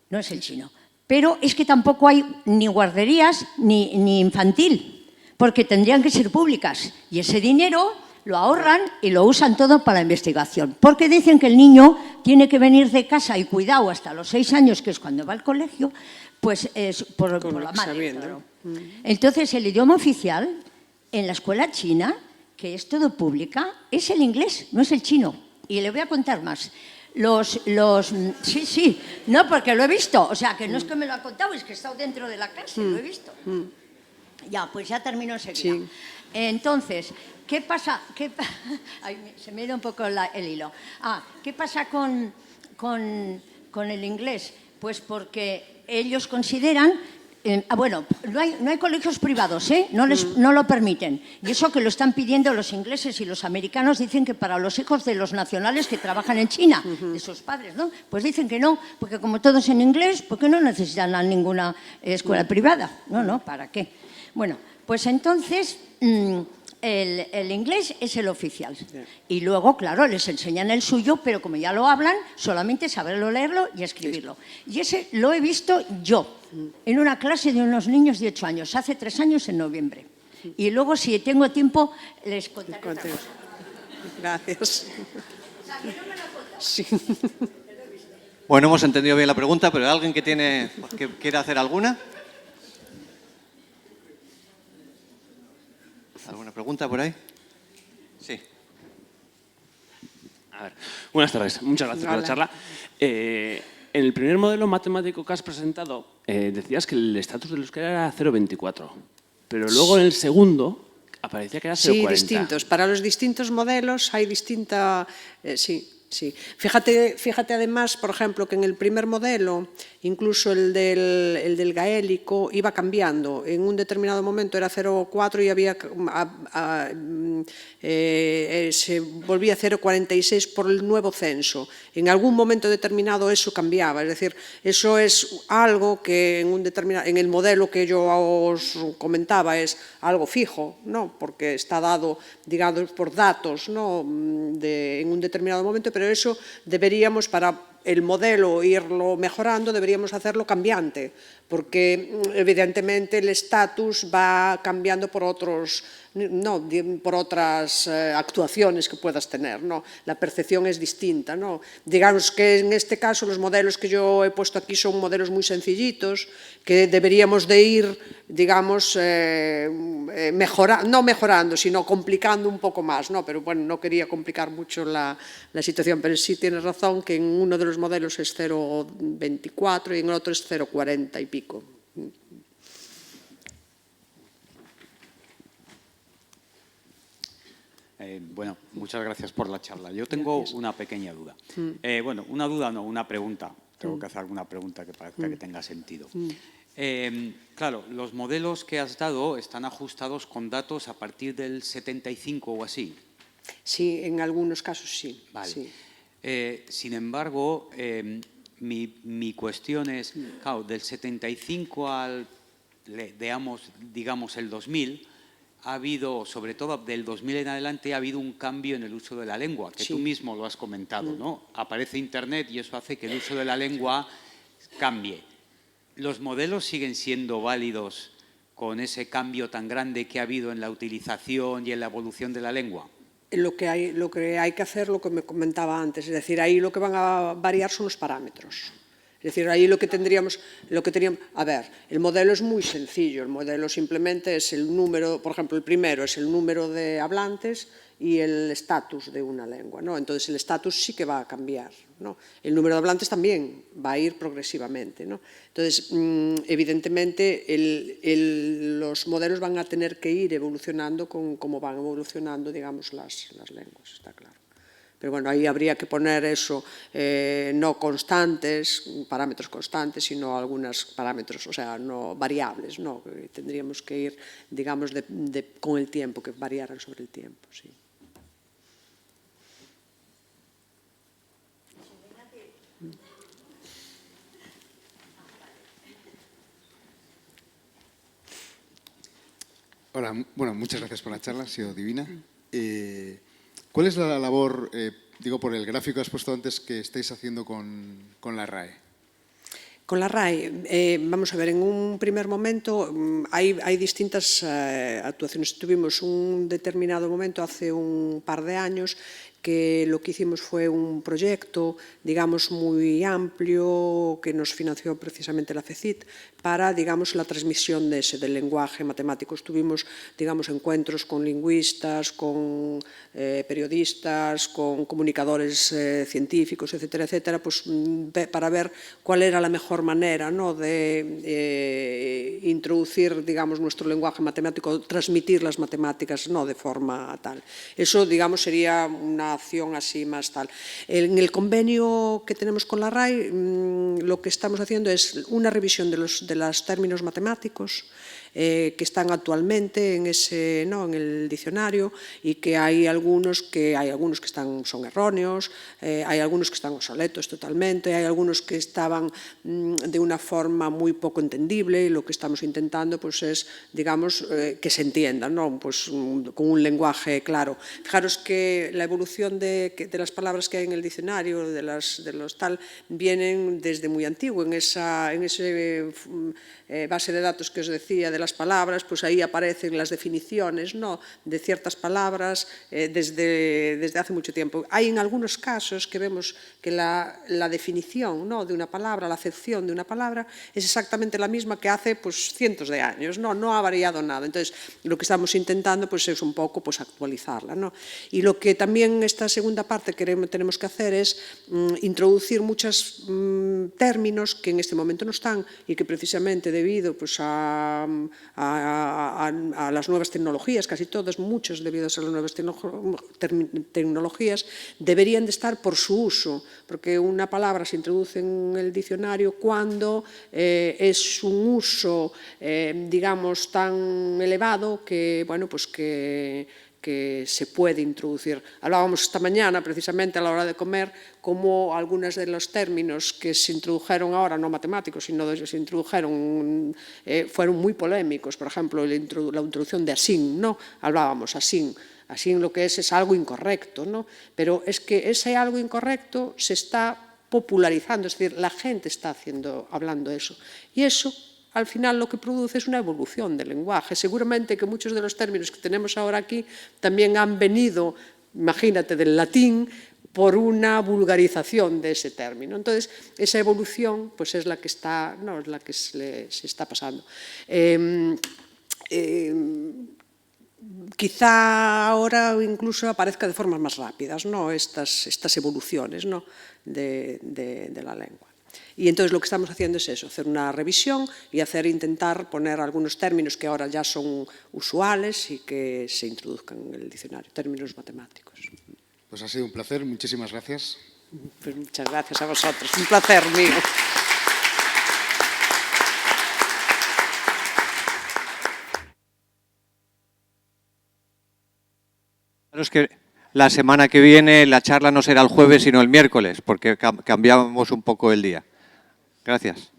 [SPEAKER 4] No es el chino. Pero es que tampoco hay ni guarderías ni infantil, porque tendrían que ser públicas. Y ese dinero lo ahorran y lo usan todo para la investigación. Porque dicen que el niño tiene que venir de casa y cuidado hasta los 6 años, que es cuando va al colegio, pues es por la madre. Claro. Entonces, el idioma oficial en la escuela china, que es todo pública, es el inglés, no es el chino. Y le voy a contar más. Sí, no, porque lo he visto. O sea, que no es que me lo ha contado, es que he estado dentro de la clase, lo he visto. Ya, pues ya termino enseguida. Sí. Entonces, ¿qué pasa? Ay, se me ha ido un poco el hilo. ¿Qué pasa con el inglés? Pues porque ellos consideran... bueno, no hay colegios privados, no lo permiten. Y eso que lo están pidiendo los ingleses y los americanos, dicen que para los hijos de los nacionales que trabajan en China, de sus padres, ¿no? Pues dicen que no, porque como todos en inglés, porque no necesitan a ninguna escuela privada. No, ¿para qué? Bueno, pues entonces el inglés es el oficial. Y luego, claro, les enseñan el suyo, pero como ya lo hablan, solamente saberlo leerlo y escribirlo. Y ese lo he visto yo en una clase de unos niños de 8 años, hace 3 años en noviembre. Y luego, si tengo tiempo, les contaré otra cosa.
[SPEAKER 3] Gracias. Sí.
[SPEAKER 1] Bueno, hemos entendido bien la pregunta, pero ¿alguien que quiera hacer alguna? ¿Alguna pregunta por ahí? Sí.
[SPEAKER 5] A ver, buenas tardes. Muchas gracias por la charla. En el primer modelo matemático que has presentado, decías que el estatus del euskera era 0,24, pero luego en el segundo aparecía que era 0,40.
[SPEAKER 3] Sí, distintos. Para los distintos modelos hay distinta... sí. Fíjate además, por ejemplo, que en el primer modelo, incluso el del gaélico iba cambiando. En un determinado momento era 0,4 y se volvía 0,46 por el nuevo censo. En algún momento determinado eso cambiaba. Es decir, eso es algo que en el modelo que yo os comentaba es algo fijo, ¿no? Porque está dado, digamos, por datos, ¿no? En un determinado momento, pero eso deberíamos, para el modelo irlo mejorando, deberíamos hacerlo cambiante, porque evidentemente el estatus va cambiando por otras actuaciones que puedas tener, ¿no? La percepción es distinta, ¿no? Digamos que en este caso los modelos que yo he puesto aquí son modelos muy sencillitos, que deberíamos de ir, digamos, no mejorando, sino complicando un poco más, ¿no? Pero bueno, no quería complicar mucho la situación, pero sí tienes razón que en uno de los modelos es 0,24 y en el otro es 0,40 y pico.
[SPEAKER 2] Bueno, muchas gracias por la charla. Yo tengo una pequeña duda. Bueno, una duda no, una pregunta. Tengo que hacer alguna pregunta que parezca que tenga sentido. Claro, los modelos que has dado están ajustados con datos a partir del 75 o así.
[SPEAKER 3] Sí, en algunos casos sí.
[SPEAKER 2] Vale.
[SPEAKER 3] Sí.
[SPEAKER 2] Sin embargo, mi cuestión es, claro, del 75 al, digamos, el 2000, ha habido, sobre todo del 2000 en adelante, ha habido un cambio en el uso de la lengua, que tú mismo lo has comentado, ¿no? Aparece Internet y eso hace que el uso de la lengua cambie. ¿Los modelos siguen siendo válidos con ese cambio tan grande que ha habido en la utilización y en la evolución de la lengua?
[SPEAKER 3] Lo que hay que hacer, lo que me comentaba antes, es decir, ahí lo que van a variar son los parámetros. Es decir, ahí lo que teníamos, a ver, el modelo es muy sencillo, el modelo simplemente es el número, por ejemplo, el primero es el número de hablantes y el estatus de una lengua, ¿no? Entonces el estatus sí que va a cambiar, ¿no? El número de hablantes también va a ir progresivamente, ¿no? Entonces, evidentemente, los modelos van a tener que ir evolucionando como van evolucionando, digamos, las lenguas, está claro. Pero bueno, ahí habría que poner eso, no constantes, parámetros constantes, sino algunos parámetros, o sea, no variables, ¿no? Que tendríamos que ir, digamos, con el tiempo, que variaran sobre el tiempo, sí.
[SPEAKER 6] Hola, bueno, muchas gracias por la charla, ha sido divina. ¿Cuál es la labor, digo, por el gráfico que has puesto antes, que estáis haciendo con la RAE?
[SPEAKER 3] Con la RAE, vamos a ver, en un primer momento hay distintas actuaciones. Tuvimos un determinado momento hace un par de años que lo que hicimos fue un proyecto, digamos, muy amplio que nos financió precisamente la FECIT para, digamos, la transmisión del lenguaje matemático. Tuvimos, digamos, encuentros con lingüistas, con periodistas, con comunicadores científicos, etcétera, etcétera, pues para ver cuál era la mejor manera, ¿no?, de introducir, digamos, nuestro lenguaje matemático, transmitir las matemáticas, no de forma tal. Eso, digamos, sería una acción así más tal. En el convenio que tenemos con la RAE, lo que estamos haciendo es una revisión de los términos matemáticos que están actualmente en el diccionario y que hay algunos que son erróneos, hay algunos que están obsoletos totalmente, hay algunos que estaban de una forma muy poco entendible y lo que estamos intentando pues es, digamos, que se entiendan, ¿no?, pues con un lenguaje claro. Fijaros que la evolución de las palabras que hay en el diccionario, de los tal, vienen desde muy antiguo, en ese base de datos que os decía de las palabras, pues ahí aparecen las definiciones, ¿no?, de ciertas palabras desde hace mucho tiempo. Hay en algunos casos que vemos que la definición, ¿no?, de una palabra, la acepción de una palabra, es exactamente la misma que hace pues cientos de años, no ha variado nada. Entonces, lo que estamos intentando pues es un poco pues actualizarla, ¿no? Y lo que también esta segunda parte tenemos que hacer es introducir muchos términos que en este momento no están y que precisamente debido pues a las nuevas tecnologías, casi todas, muchos debido a las nuevas tecnologías, deberían de estar por su uso, porque una palabra se introduce en el diccionario cuando es un uso, digamos, tan elevado que, bueno, pues que se puede introducir. Hablábamos esta mañana, precisamente a la hora de comer, cómo algunos de los términos que se introdujeron ahora, no matemáticos, sino que se introdujeron, fueron muy polémicos. Por ejemplo, la introducción de asín, ¿no? Hablábamos asín. Asín lo que es algo incorrecto, ¿no? Pero es que ese algo incorrecto se está popularizando, es decir, la gente está hablando eso. Y eso, al final, lo que produce es una evolución del lenguaje. Seguramente que muchos de los términos que tenemos ahora aquí también han venido, imagínate, del latín, por una vulgarización de ese término. Entonces, esa evolución pues, es la que está, no, es la que se está pasando. Quizá ahora incluso aparezca de formas más rápidas, ¿no?, estas evoluciones, ¿no?, de la lengua. Y entonces lo que estamos haciendo es eso, hacer una revisión y intentar poner algunos términos que ahora ya son usuales y que se introduzcan en el diccionario, términos matemáticos.
[SPEAKER 6] Pues ha sido un placer, muchísimas gracias.
[SPEAKER 3] Pues muchas gracias a vosotros, un placer mío.
[SPEAKER 1] Claro, es que la semana que viene la charla no será el jueves, sino el miércoles, porque cambiábamos un poco el día. Gracias.